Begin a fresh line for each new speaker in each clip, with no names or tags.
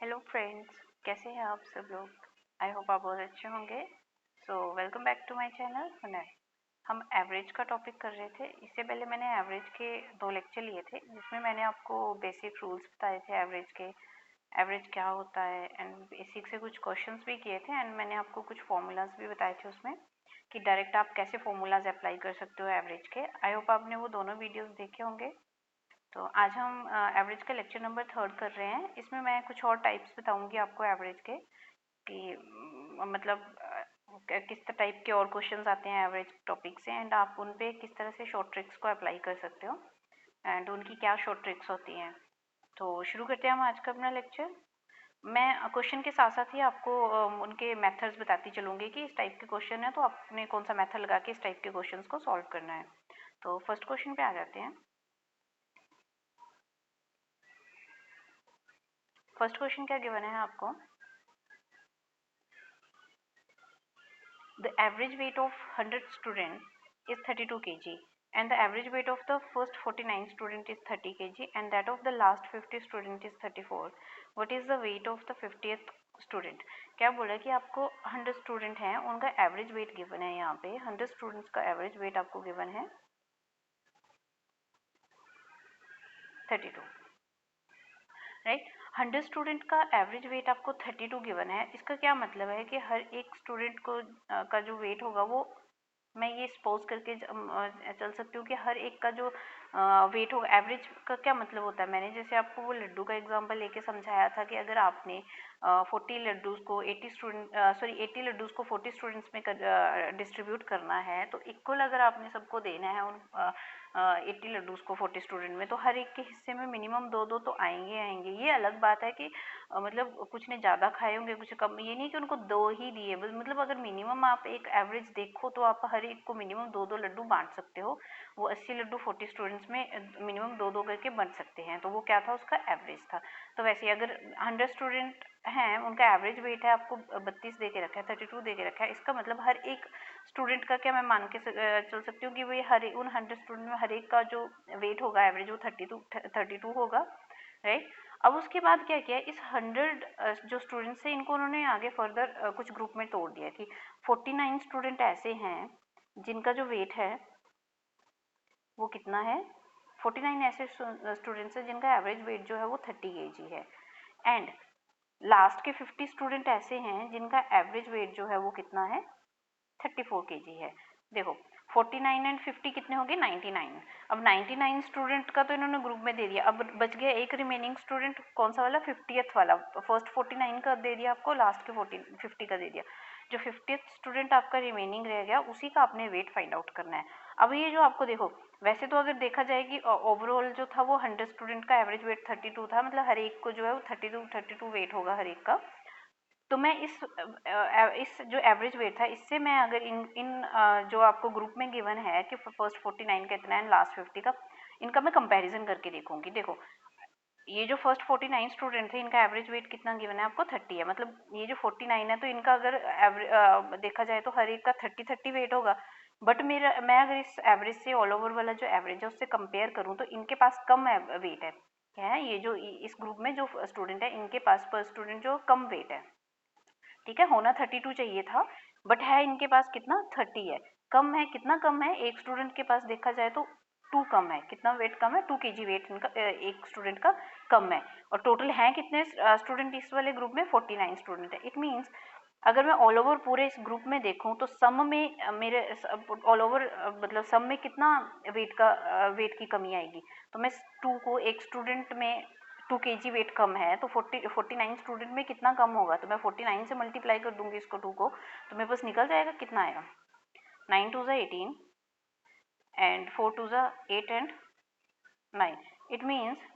Hello friends, कैसे हैं आप सब लोग। आई होप आप बहुत अच्छे होंगे। Welcome back to my channel Hunar. हम एवरेज का टॉपिक कर रहे थे। इससे पहले मैंने एवरेज के 2 लेक्चर लिए थे जिसमें मैंने आपको बेसिक रूल्स बताए थे एवरेज के, एवरेज क्या होता है एंड बेसिक से कुछ क्वेश्चंस भी किए थे एंड मैंने आपको कुछ फॉर्मूलाज भी बताए थे उसमें कि डायरेक्ट आप कैसे फॉर्मूलाज अप्लाई कर सकते हो एवरेज के। आई होप आपने वो दोनों वीडियोज़ देखे होंगे। तो आज हम एवरेज का लेक्चर नंबर 3 कर रहे हैं। इसमें मैं कुछ और टाइप्स बताऊंगी आपको एवरेज के कि मतलब किस टाइप के और क्वेश्चंस आते हैं एवरेज टॉपिक से एंड आप उन पे किस तरह से शॉर्ट ट्रिक्स को अप्लाई कर सकते हो एंड उनकी क्या शॉर्ट ट्रिक्स होती हैं। तो शुरू करते हैं हम आज का अपना लेक्चर। मैं क्वेश्चन के साथ साथ ही आपको उनके मेथड्स बताती चलूँगी कि इस टाइप के क्वेश्चन है तो आपने कौन सा मेथड लगा के इस टाइप के क्वेश्चंस को सॉल्व करना है। तो फर्स्ट क्वेश्चन पे आ जाते हैं। फर्स्ट क्वेश्चन क्या गिवन है आपको, the average weight of 100 students is 32 kg and the average weight of the first 49 student is 30 kg and that of the last 50 student is 34. What is the weight of the 50th student. क्या बोला कि आपको 100 student हैं, उनका average weight given है। यहाँ पे 100 students का एवरेज वेट आपको गिवन है 32, राइट। 100 स्टूडेंट का एवरेज वेट आपको 32 गिवन है। इसका क्या मतलब है कि हर एक स्टूडेंट को का जो वेट होगा वो, मैं ये सपोज करके चल सकती हूँ कि हर एक का जो वेट होगा। एवरेज का क्या मतलब होता है, मैंने जैसे आपको वो लड्डू का एग्जांपल लेके समझाया था कि अगर आपने 40 लड्डूज़ को 80 लड्डूज़ को 40 स्टूडेंट्स में डिस्ट्रीब्यूट करना है तो इक्वल अगर आपने सबको देना है उन 80 लड्डूज़ को 40 स्टूडेंट में, तो हर एक के हिस्से में मिनिमम 2-2 तो आएंगे। ये अलग बात है कि मतलब कुछ ने ज़्यादा खाए होंगे कुछ कम, ये नहीं कि उनको 2 ही दिए बस। मतलब अगर मिनिमम आप एक एवरेज देखो तो आप हर एक को मिनिमम 2-2 लड्डू बांट सकते हो। वो 80 लड्डू 40 स्टूडेंट्स में मिनिमम 2-2 करके बंट सकते हैं, तो वो क्या था, उसका एवरेज था। तो वैसे अगर 100 स्टूडेंट हैं, उनका एवरेज वेट है आपको 32 दे के रखा है, 32 दे के रखा है। इसका मतलब हर एक स्टूडेंट का क्या मैं मान के चल सकती हूँ कि वो उन 100 स्टूडेंट में हर एक का जो वेट होगा एवरेज वो 32 होगा, राइट। अब उसके बाद क्या किया, इस 100 जो स्टूडेंट्स हैं इनको उन्होंने आगे फर्दर कुछ ग्रुप में तोड़ दिया कि 49 स्टूडेंट ऐसे हैं जिनका जो वेट है वो कितना है, 49 ऐसे स्टूडेंट्स हैं जिनका एवरेज वेट जो है वो 30 kg है एंड लास्ट के 50 स्टूडेंट ऐसे हैं जिनका एवरेज वेट जो है वो कितना है, 34 kg है। देखो 49 एंड 50 कितने हो गए, 99। अब 99 स्टूडेंट का तो इन्होंने ग्रुप में दे दिया, अब बच गया एक रिमेनिंग स्टूडेंट, कौन सा वाला, 50th वाला। फर्स्ट 49 का दे दिया आपको, लास्ट के 50 का दे दिया। जो 50th स्टूडेंट आपका रिमेनिंग रह गया उसी का आपने वेट फाइंड आउट करना है। अब ये जो आपको देखो, वैसे तो अगर देखा जाए कि ओवरऑल जो था वो 100 स्टूडेंट का एवरेज वेट 32 था, मतलब हर एक को जो है वो 32 वेट होगा हर एक का। तो मैं इस जो एवरेज वेट था इससे मैं अगर इन जो आपको ग्रुप में गिवन है कि फर्स्ट 49 का इतना है लास्ट 50 का, इनका मैं कंपैरिजन करके देखूंगी। देखो ये जो फर्स्ट 49 स्टूडेंट थे इनका एवरेज वेट कितना गिवन है आपको, 30 है। मतलब ये जो 49 है तो इनका अगर देखा जाए तो हर एक का 30 वेट होगा। बट मैं अगर इस एवरेज से ऑल ओवर वाला जो एवरेज है उससे कंपेयर करूँ तो इनके पास कम वेट है। क्या है ये जो इस ग्रुप में जो स्टूडेंट है इनके पास पर स्टूडेंट जो कम वेट है, ठीक है। होना 32 चाहिए था बट है इनके पास कितना, 30 है। कम है, कितना कम है, एक स्टूडेंट के पास देखा जाए तो 2 कम है। कितना वेट कम है, 2 kg वेट इनका एक स्टूडेंट का कम है। और टोटल है कितने स्टूडेंट इस वाले ग्रुप में, 49 स्टूडेंट है। इट मीन्स अगर मैं ऑल ओवर पूरे इस ग्रुप में देखूं तो सम में मेरे ऑल ओवर मतलब सम में कितना वेट की कमी आएगी। तो मैं 2 को, एक स्टूडेंट में 2 kg वेट कम है तो 49 स्टूडेंट में कितना कम होगा, तो मैं 49 से मल्टीप्लाई कर दूंगी इसको 2 को, तो मेरे पास निकल जाएगा कितना आएगा, 9 2 18 एंड 4 2 8 एंड 9। इट मीन्स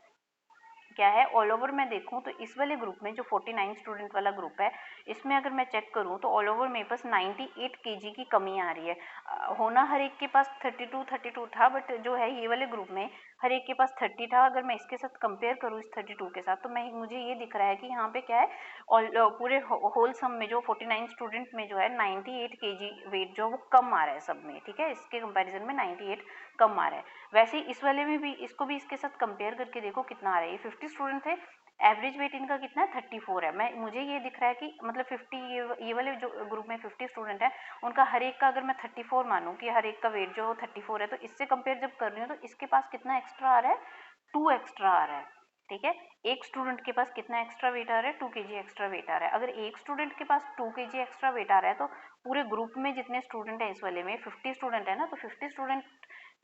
क्या है, ऑल ओवर मैं देखूं तो इस वाले ग्रुप में जो 49 स्टूडेंट वाला ग्रुप है इसमें अगर मैं चेक करूं तो ऑल ओवर मेरे पास 98 kg की कमी आ रही है। होना हर एक के पास 32 था बट जो है ये वाले ग्रुप में हर एक के पास 30 था। अगर मैं इसके साथ कंपेयर करूं इस 32 के साथ तो मुझे ये दिख रहा है कि यहाँ पे क्या है, पूरे होल सम में जो 49 स्टूडेंट में जो है 98 kg वेट जो वो कम आ रहा है सब में, ठीक है। इसके कंपेरिजन में 98 कम आ रहा है। वैसे ही इस वाले में भी, इसको भी इसके साथ कंपेयर करके देखो कितना आ रहा है। ये 50 स्टूडेंट थे एवरेज वेट इनका कितना है 34 है। मुझे ये दिख रहा है कि मतलब 50, ये वाले जो ग्रुप में 50 स्टूडेंट है उनका हर एक का अगर मैं 34 मानूँ कि हर एक का वेट जो 34 है, तो इससे कंपेयर जब कर रही हूँ तो इसके पास कितना एक्स्ट्रा आ रहा है, 2 एक्स्ट्रा आ रहा है। ठीक है, एक स्टूडेंट के पास कितना एक्स्ट्रा वेट आ रहा है, 2 kg एक्स्ट्रा वेट आ रहा है। अगर एक स्टूडेंट के पास 2 kg एक्स्ट्रा वेट आ रहा है तो पूरे ग्रुप में जितने स्टूडेंट है इस वाले में 50 स्टूडेंट है ना, तो 50 स्टूडेंट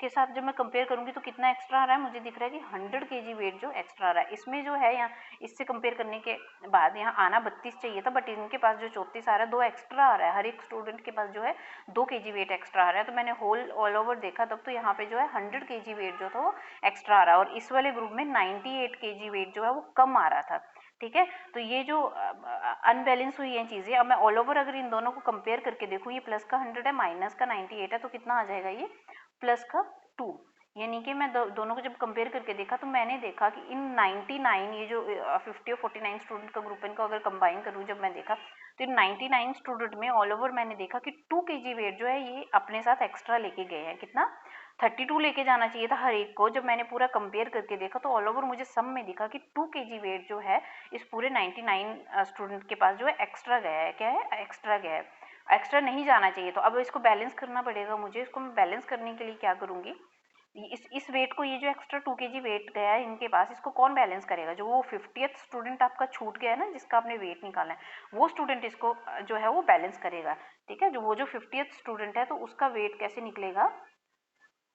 के साथ जब मैं कंपेयर करूंगी तो कितना एक्स्ट्रा आ रहा है, मुझे दिख रहा है कि 100 kg वेट जो एक्स्ट्रा आ रहा है। इसमें जो है यहाँ इससे कंपेयर करने के बाद यहाँ आना 32 चाहिए था, बट इनके पास जो 34 आ रहा है 2 एक्स्ट्रा आ रहा है। हर एक स्टूडेंट के पास जो है 2 kg वेट एक्स्ट्रा आ रहा है। तो मैंने ऑल ओवर देखा तब तो यहाँ पे जो है 100 kg वेट जो था वो एक्स्ट्रा आ रहा है, और इस वाले ग्रुप में 98 kg वेट जो है वो कम आ रहा था। ठीक है, तो ये जो अनबैलेंस हुई है चीज़ें, अब मैं ऑल ओवर अगर इन दोनों को कंपेयर करके देखूँ, ये प्लस का 100 है माइनस का 98 है, तो कितना आ जाएगा ये प्लस का 2। यानी कि मैं दोनों को जब कंपेयर करके देखा तो मैंने देखा कि इन 99 ये जो 50 और 49 स्टूडेंट का ग्रुप इनको अगर कंबाइन करूँ, जब मैं देखा तो इन 99 स्टूडेंट में ऑल ओवर मैंने देखा कि 2 kg वेट जो है ये अपने साथ एक्स्ट्रा लेके गए हैं। कितना, 32 लेके जाना चाहिए था हर एक को। जब मैंने पूरा कंपेयर करके देखा तो ऑल ओवर मुझे सम में दिखा कि 2 kg वेट जो है इस पूरे 99 स्टूडेंट के पास जो है एक्स्ट्रा गया है। क्या है, एक्स्ट्रा गया है, एक्स्ट्रा नहीं जाना चाहिए। तो अब इसको बैलेंस करना पड़ेगा मुझे। इसको मैं बैलेंस करने के लिए क्या करूँगी, इस वेट को, ये जो एक्स्ट्रा 2 kg वेट गया है इनके पास, इसको कौन बैलेंस करेगा, जो वो 50th स्टूडेंट आपका छूट गया है ना जिसका आपने वेट निकाला है, वो स्टूडेंट इसको जो है वो बैलेंस करेगा। ठीक है, जो 50th स्टूडेंट है तो उसका वेट कैसे निकलेगा,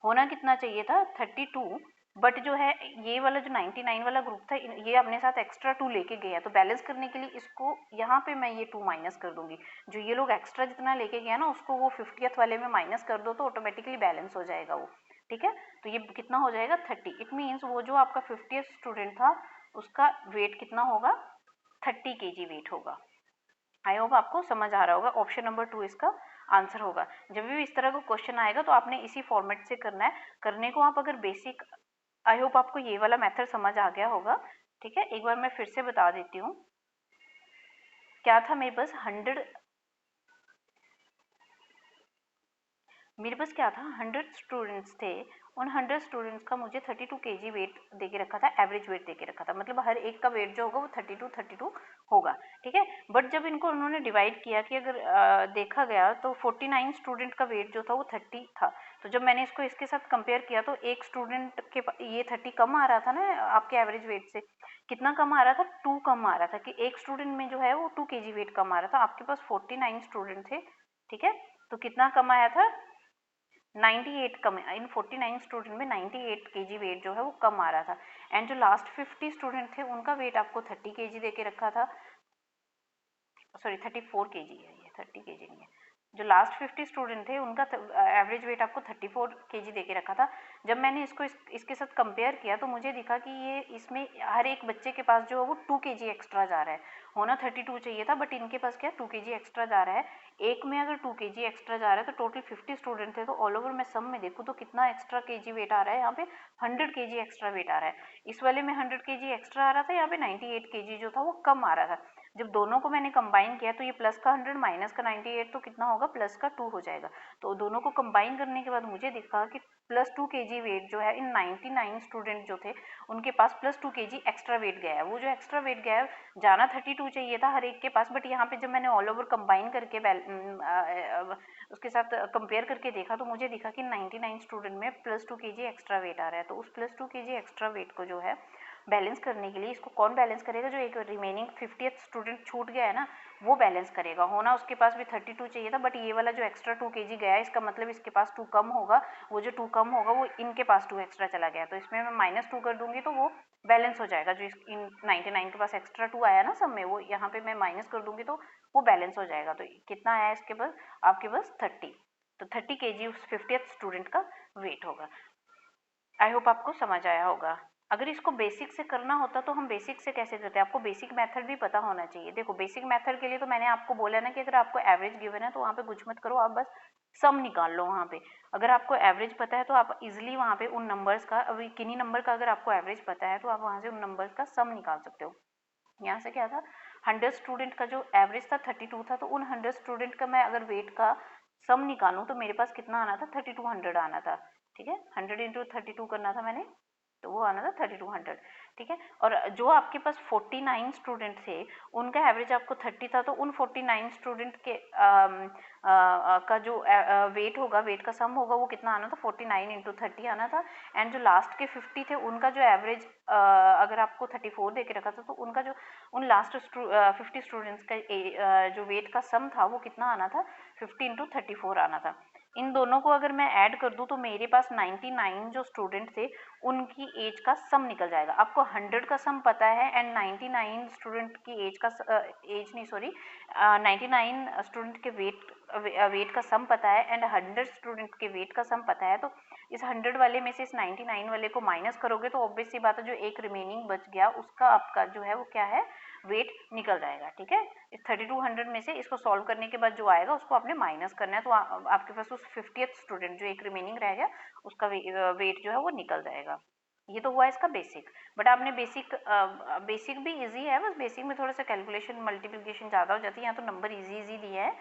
होना कितना चाहिए था 32, बट जो है ये वाला जो 99 वाला ग्रुप था ये अपने साथ एक्स्ट्रा 2 लेके गया। तो बैलेंस करने के लिए इसको यहाँ पे मैं ये 2 माइनस कर दूंगी। जो ये लोग एक्स्ट्रा जितना लेके गया ना उसको वो 50th वाले में माइनस कर दो तो ऑटोमेटिकली बैलेंस हो जाएगा वो। ठीक है, तो ये कितना हो जाएगा 30। इट मीन्स वो जो आपका 50th स्टूडेंट था उसका वेट कितना होगा, 30 kg वेट होगा। आई होप आपको समझ आ रहा होगा। ऑप्शन नंबर 2 इसका आंसर होगा। जब भी इस तरह का क्वेश्चन आएगा तो आपने इसी फॉर्मेट से करना है। करने को आप अगर बेसिक, आई होप आपको ये वाला मेथड समझ आ गया होगा। ठीक है, एक बार मैं फिर से बता देती हूँ। क्या था, मेरे पास 100 स्टूडेंट्स थे। उन 100 स्टूडेंट्स का मुझे 32 kg वेट दे के रखा था, एवरेज वेट दे के रखा था, मतलब हर एक का वेट जो होगा वो 32 होगा। ठीक है, बट जब इनको उन्होंने डिवाइड किया कि अगर देखा गया तो 49 स्टूडेंट का वेट जो था वो 30 था। तो जब मैंने इसको इसके साथ कंपेयर किया तो एक स्टूडेंट के ये 30 कम आ रहा था ना आपके एवरेज वेट से। कितना कम आ रहा था, 2 कम आ रहा था, कि एक स्टूडेंट में जो है वो 2 kg वेट कम आ रहा था। आपके पास 49 स्टूडेंट थे। ठीक है, तो कितना कम आया था, 98 कम। इन 49 स्टूडेंट में 98 kg वेट जो है वो कम आ रहा था। एंड जो लास्ट 50 स्टूडेंट थे उनका वेट आपको 30 kg दे के रखा था, सॉरी 34 kg है ये, 30 kg नहीं है। जो लास्ट 50 स्टूडेंट थे उनका एवरेज वेट आपको 34 kg दे के रखा था। जब मैंने इसको इसके साथ कंपेयर किया तो मुझे दिखा कि ये इसमें हर एक बच्चे के पास जो है वो 2 kg एक्स्ट्रा जा रहा है। होना 32 चाहिए था, बट इनके पास क्या 2 kg एक्स्ट्रा जा रहा है। एक में अगर 2 kg एक्स्ट्रा जा रहा है तो टोटल 50 स्टूडेंट थे, तो ऑल ओवर मैं सम में देखूँ तो कितना एक्स्ट्रा kg वेट आ रहा है, यहाँ पे 100 kg एक्स्ट्रा वेट आ रहा है। इस वाले में 100 kg एक्स्ट्रा आ रहा था, यहाँ पे 98 kg जो था वो कम आ रहा था। जब दोनों को मैंने कंबाइन किया तो ये प्लस का 100 माइनस का 98 तो कितना होगा, प्लस का 2 हो जाएगा। तो दोनों को कंबाइन करने के बाद मुझे दिखा कि प्लस 2 kg वेट जो है इन 99 स्टूडेंट जो थे उनके पास प्लस 2 kg एक्स्ट्रा वेट गया है। वो जो एक्स्ट्रा वेट गया है, जाना 32 चाहिए था हर एक के पास, बट यहाँ पे जब मैंने ऑल ओवर कंबाइन करके उसके साथ कंपेयर करके देखा तो मुझे दिखा कि 99 स्टूडेंट में प्लस 2 kg एक्स्ट्रा वेट आ रहा है। तो उस प्लस 2 kg एक्स्ट्रा वेट को जो है बैलेंस करने के लिए, इसको कौन बैलेंस करेगा, जो एक रिमेनिंग 50th स्टूडेंट छूट गया है ना वो बैलेंस करेगा। होना उसके पास भी 32 चाहिए था, बट ये वाला जो एक्स्ट्रा 2 kg गया है इसका मतलब इसके पास 2 कम होगा। वो जो 2 कम होगा वो इनके पास 2 एक्स्ट्रा चला गया, तो इसमें मैं -2 कर दूंगी तो वो बैलेंस हो जाएगा। जो इन 99 के पास एक्स्ट्रा 2 आया ना सब में, वो यहाँ पे मैं माइनस कर दूंगी तो वो बैलेंस हो जाएगा। तो कितना आया इसके पास, आपके पास 30। तो 30 kg उस 50th स्टूडेंट का वेट होगा। आई होप आपको समझ आया होगा। अगर इसको बेसिक से करना होता तो हम बेसिक से कैसे करते हैं, आपको बेसिक मेथड भी पता होना चाहिए। देखो बेसिक मेथड के लिए तो मैंने आपको बोला ना कि अगर आपको एवरेज गिवन है तो वहाँ पे कुछ मत करो, आप बस सम निकाल लो वहाँ पे। अगर आपको एवरेज पता है तो आप इजिली वहाँ पे उन नंबर्स का, अभी किन्हीं नंबर का अगर आपको एवरेज पता है तो आप वहाँ से उन नंबर्स का सम निकाल सकते हो। यहाँ से क्या था, 100 स्टूडेंट का जो एवरेज था 32 था, तो उन 100 स्टूडेंट का मैं अगर वेट का सम निकालूँ तो मेरे पास कितना आना था, 3200 आना था। ठीक है, 100 × 32 करना था मैंने, तो वो आना था 3200, ठीक है। और जो आपके पास 49 स्टूडेंट थे उनका एवरेज आपको 30 था, तो उन 49 स्टूडेंट के का जो वेट होगा, वेट का सम होगा, वो कितना आना था 49 इंटू 30 आना था। एंड जो लास्ट के 50 थे उनका जो एवरेज अगर आपको 34 दे के रखा था, तो उनका जो उन लास्ट 50 स्टूडेंट्स का जो वेट का सम था वो कितना आना था 50 इंटू 34 आना था। इन दोनों को अगर मैं ऐड कर दूं तो मेरे पास 99 जो स्टूडेंट थे उनकी एज का सम निकल जाएगा। आपको 100 का सम पता है एंड 99 स्टूडेंट की एज का एज नहीं सॉरी 99 स्टूडेंट के वेट का सम पता है एंड 100 स्टूडेंट के वेट का सम पता है। तो इस 100 वाले में से इस 99 वाले को माइनस करोगे तो ऑब्वियस सी बात है जो एक रिमेनिंग बच गया उसका आपका जो है वो क्या है वेट निकल जाएगा, ठीक है। इस 3200 में से इसको सॉल्व करने के बाद जो आएगा उसको आपने माइनस करना है, तो आपके पास उस 50th स्टूडेंट जो एक रिमेनिंग रह गया उसका वेट जो है वो निकल जाएगा। ये तो हुआ इसका बेसिक। बट आपने बेसिक भी इजी है, बस बेसिक में थोड़ा सा कैलकुलेशन मल्टीप्लिकेशन ज़्यादा हो जाती है। यहाँ तो नंबर इजी दिया है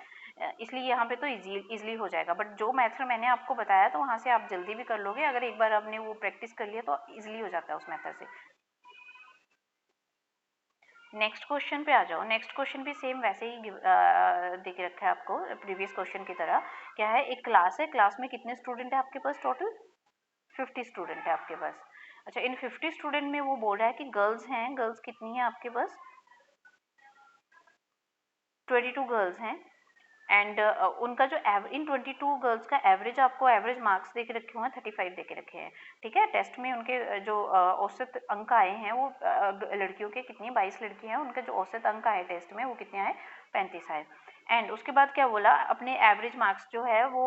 इसलिए यहाँ पे तो इजीली हो जाएगा। बट जो मेथड मैंने आपको बताया तो वहाँ से आप जल्दी भी कर लोगे, अगर एक बार आपने वो प्रैक्टिस कर लिया तो इजीली हो जाता है उस मेथड से। नेक्स्ट क्वेश्चन पे आ जाओ। नेक्स्ट क्वेश्चन भी सेम वैसे ही दे के रखा है आपको प्रीवियस क्वेश्चन की तरह। क्या है, एक क्लास है, क्लास में कितने स्टूडेंट है आपके पास? टोटल 50 स्टूडेंट है आपके पास। अच्छा, इन 50 स्टूडेंट में वो बोल रहा है कि गर्ल्स हैं, गर्ल्स कितनी है आपके पास? 22 गर्ल्स हैं एंड उनका जो इन 22 गर्ल्स का एवरेज आपको एवरेज मार्क्स दे के रखे हुए हैं 35 दे के रखे हैं, ठीक है। टेस्ट में उनके जो औसत अंक आए हैं वो लड़कियों के कितनी 22 लड़की हैं, उनके जो औसत अंक आए टेस्ट में वो कितने आए 35 आए। एंड उसके बाद क्या बोला, अपने एवरेज मार्क्स जो है वो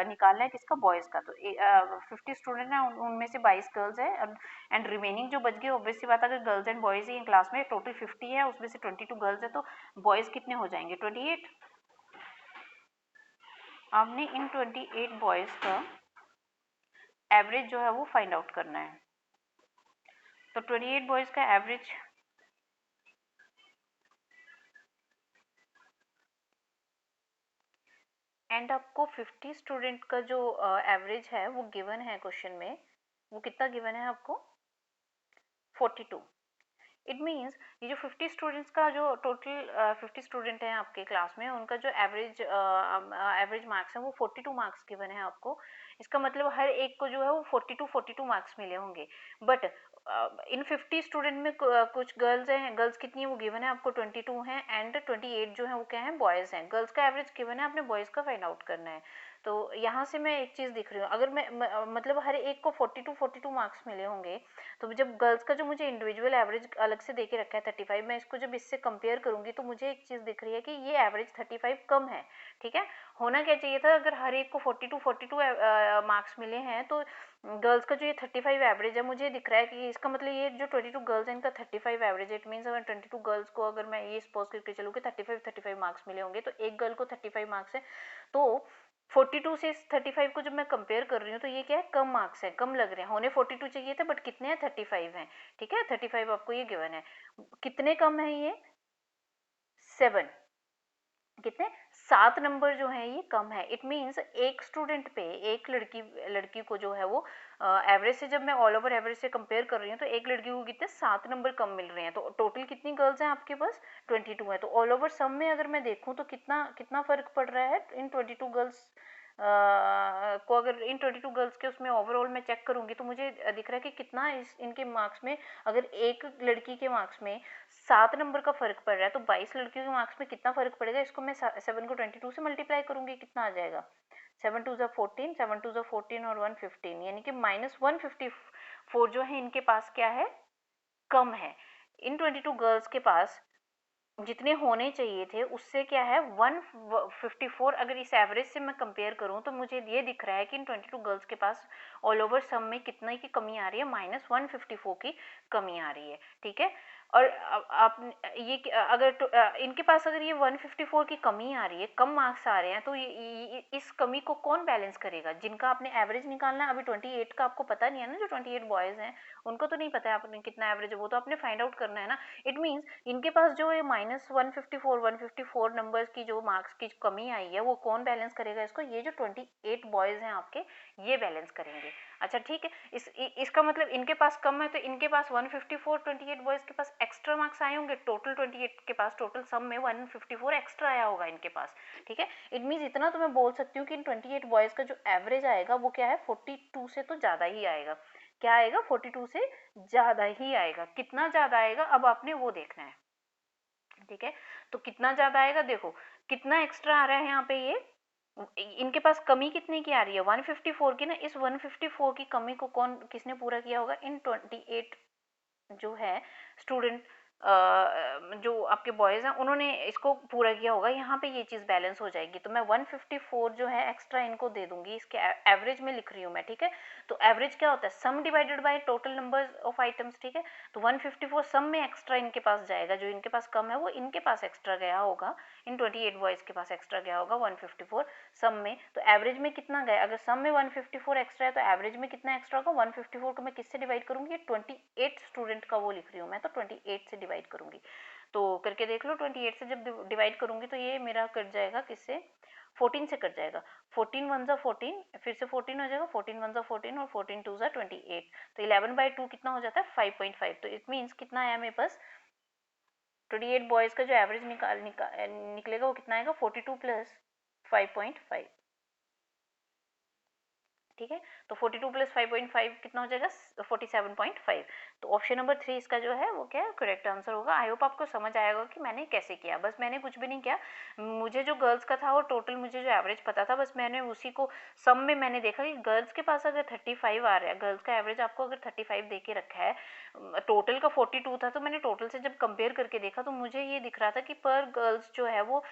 निकालना है किसका? बॉयज़ का। तो 50 स्टूडेंट हैं उनमें से 22 गर्ल्स है एंड रिमेनिंग जो बच गए ऑब्वियस सी बात है अगर girls and boys he class में टोटल 50 है उसमें से 22 गर्ल्स है तो बॉयज़ कितने हो जाएंगे 28। आपने इन 28 बॉयज़ का एवरेज जो है वो फाइंड आउट करना है। तो 28 बॉयज़ का एवरेज एंड आपको 50 स्टूडेंट का जो एवरेज है वो गिवन है क्वेश्चन में, वो कितना गिवन है आपको 42। इट मीन्स ये जो 50 स्टूडेंट्स का जो टोटल 50 स्टूडेंट हैं आपके क्लास में उनका जो एवरेज मार्क्स है वो 42 मार्क्स गिवन है आपको। इसका मतलब हर एक को जो है वो 42 मार्क्स मिले होंगे। बट इन 50 स्टूडेंट में कुछ गर्ल्स हैं, गर्ल्स कितनी है वो गिवन है आपको 22 हैं एंड 28 जो है वो क्या है बॉयज़ हैं। गर्ल्स का एवरेज गिवन है, आपने बॉयज़ का फाइंड आउट करना है। तो यहाँ से मैं एक चीज़ दिख रही हूँ, अगर मतलब हर एक को 42 मार्क्स मिले होंगे तो जब गर्ल्स का जो मुझे इंडिविजुअल एवरेज अलग से दे के रखा है 35, मैं इसको जब इससे कंपेयर करूंगी तो मुझे एक चीज़ दिख रही है कि ये एवरेज 35 कम है, ठीक है। होना क्या चाहिए था, अगर हर एक को 42 मार्क्स मिले हैं तो गर्ल्स का जो ये 35 एवरेज है मुझे दिख रहा है कि इसका मतलब ये जो 22 गर्ल्स हैं इनका 35 एवरेज है। इट मीन्स अगर 22 गर्ल्स को अगर मैं ये सपोज करके चलूँ कि 35 मार्क्स मिले होंगे तो एक गर्ल को 35 मार्क्स है, तो 42 से 35 को जब मैं कंपेयर कर रही हूँ तो ये क्या है कम मार्क्स है, कम लग रहे हैं। होने 42 चाहिए थे बट कितने हैं 35 हैं, ठीक है। 35 आपको ये गिवन है। कितने कम है ये 7, कितने 7 नंबर जो है ये कम है। इट मीन्स एक स्टूडेंट पे एक लड़की को जो है वो एवरेज से जब मैं ऑल ओवर एवरेज से कंपेयर कर रही हूँ तो एक लड़की को कितने 7 नंबर कम मिल रहे हैं। तो टोटल कितनी गर्ल्स हैं आपके पास 22 है। तो ऑल ओवर सम में अगर मैं देखूँ तो कितना कितना फर्क पड़ रहा है इन 22 गर्ल्स को, अगर इन 22 गर्ल्स के उसमें ओवरऑल मैं चेक करूंगी तो मुझे दिख रहा है कि कितना इनके मार्क्स में, अगर एक लड़की के मार्क्स में 7 नंबर का फर्क पड़ रहा है तो 22 लड़कियों के मार्क्स में कितना फर्क पड़ेगा। इसको मैं 7 को 22 से मल्टीप्लाई करूंगी, कितना आ जाएगा 7 2 14, 7 2 14 और 1 15, यानी कि -154 जो है इनके पास क्या है कम है। इन 22 गर्ल्स के पास जितने होने चाहिए थे उससे क्या है 154, अगर इस एवरेज से मैं कंपेयर करूं तो मुझे ये दिख रहा है कि इन 22 गर्ल्स के पास ऑल ओवर सम में कितने की कमी आ रही है -154 की कमी आ रही है, ठीक है। और आप ये अगर इनके पास अगर ये 154 की कमी आ रही है, कम मार्क्स आ रहे हैं, तो इस कमी को कौन बैलेंस करेगा? जिनका आपने एवरेज निकालना है, अभी 28 का आपको पता नहीं है ना, जो 28 बॉयज़ हैं उनको तो नहीं पता है आपने कितना एवरेज है, वो तो आपने फाइंड आउट करना है ना। इट मीन्स इनके पास जो ये -154 नंबर्स की जो मार्क्स की कमी आई है वो कौन बैलेंस करेगा इसको? ये जो 28 बॉयज़ हैं आपके ये बैलेंस करेंगे। अच्छा ठीक है, इसका मतलब इनके पास कम है, तो इनके पास 154 28 बॉयज़ के पास एक्स्ट्रा मार्क्स आए होंगे, टोटल 28 के पास टोटल सम में 154 एक्स्ट्रा आया होगा इनके पास, ठीक है। इट मीन्स इतना तो मैं बोल सकती हूँ कि इन 28 बॉयज़ का जो एवरेज आएगा वो क्या है 42 से तो ज़्यादा ही आएगा। क्या आएगा 42 से ज़्यादा ही आएगा। कितना ज़्यादा आएगा अब आपने वो देखना है, ठीक है। तो कितना ज़्यादा आएगा, देखो कितना एक्स्ट्रा आ रहा है यहाँ पे, ये इनके पास कमी कितने की आ रही है 154 की ना। इस 154 की कमी को कौन किसने पूरा किया होगा, इन 28 जो है स्टूडेंट, जो आपके बॉयज़ हैं उन्होंने इसको पूरा किया होगा। यहाँ पे ये चीज़ बैलेंस हो जाएगी, तो मैं 154 जो है एक्स्ट्रा इनको दे दूंगी, इसके एवरेज में लिख रही हूँ मैं, ठीक है। तो एवरेज क्या होता है, सम divided by total numbers of items, ठीक है। तो 154 सम में एक्स्ट्रा इनके पास जाएगा, जो इनके पास कम है वो इनके पास एक्स्ट्रा गया होगा, इन 28 बॉयज़ के पास एक्स्ट्रा गया होगा 154 सम में। तो एवरेज में कितना गया, अगर सम में 154 एक्स्ट्रा है तो एवरेज में कितना एक्स्ट्रा होगा 154 को मैं किससे डिवाइड करूंगी, 28 स्टूडेंट का वो लिख रही हूँ मैं, तो 28 से डिवाइड करूंगी। तो करके देख लो, 28 से जब डिवाइड करूंगी तो ये मेरा कट जाएगा किससे, 14 से कट जाएगा। 14 वन ज़ा 14, फिर से 14 हो जाएगा, 14 वन ज़ा 14 और 14 टू ज़ा 28, तो 11/2 कितना हो जाता है 5.5। तो इट मीन्स कितना आया मेरे पास, 28 बॉयज़ का जो एवरेज निकलेगा वो कितना आएगा 42 प्लस 5.5, ठीक है। तो 42 प्लस 5.5 कितना हो जाएगा 47.5। तो ऑप्शन नंबर 3 इसका जो है वो क्या करेक्ट आंसर होगा। आई होप आपको समझ आया होगा कि मैंने कैसे किया। बस मैंने कुछ भी नहीं किया, मुझे जो गर्ल्स का था वो टोटल मुझे जो एवरेज पता था, बस मैंने उसी को सम में मैंने देखा कि गर्ल्स के पास अगर 35 आ रहा है, गर्ल्स का एवरेज आपको अगर 35 दे के रखा है, टोटल का 42 था, तो मैंने टोटल से जब कंपेयर करके देखा तो मुझे ये दिख रहा था कि पर गर्ल्स जो है वो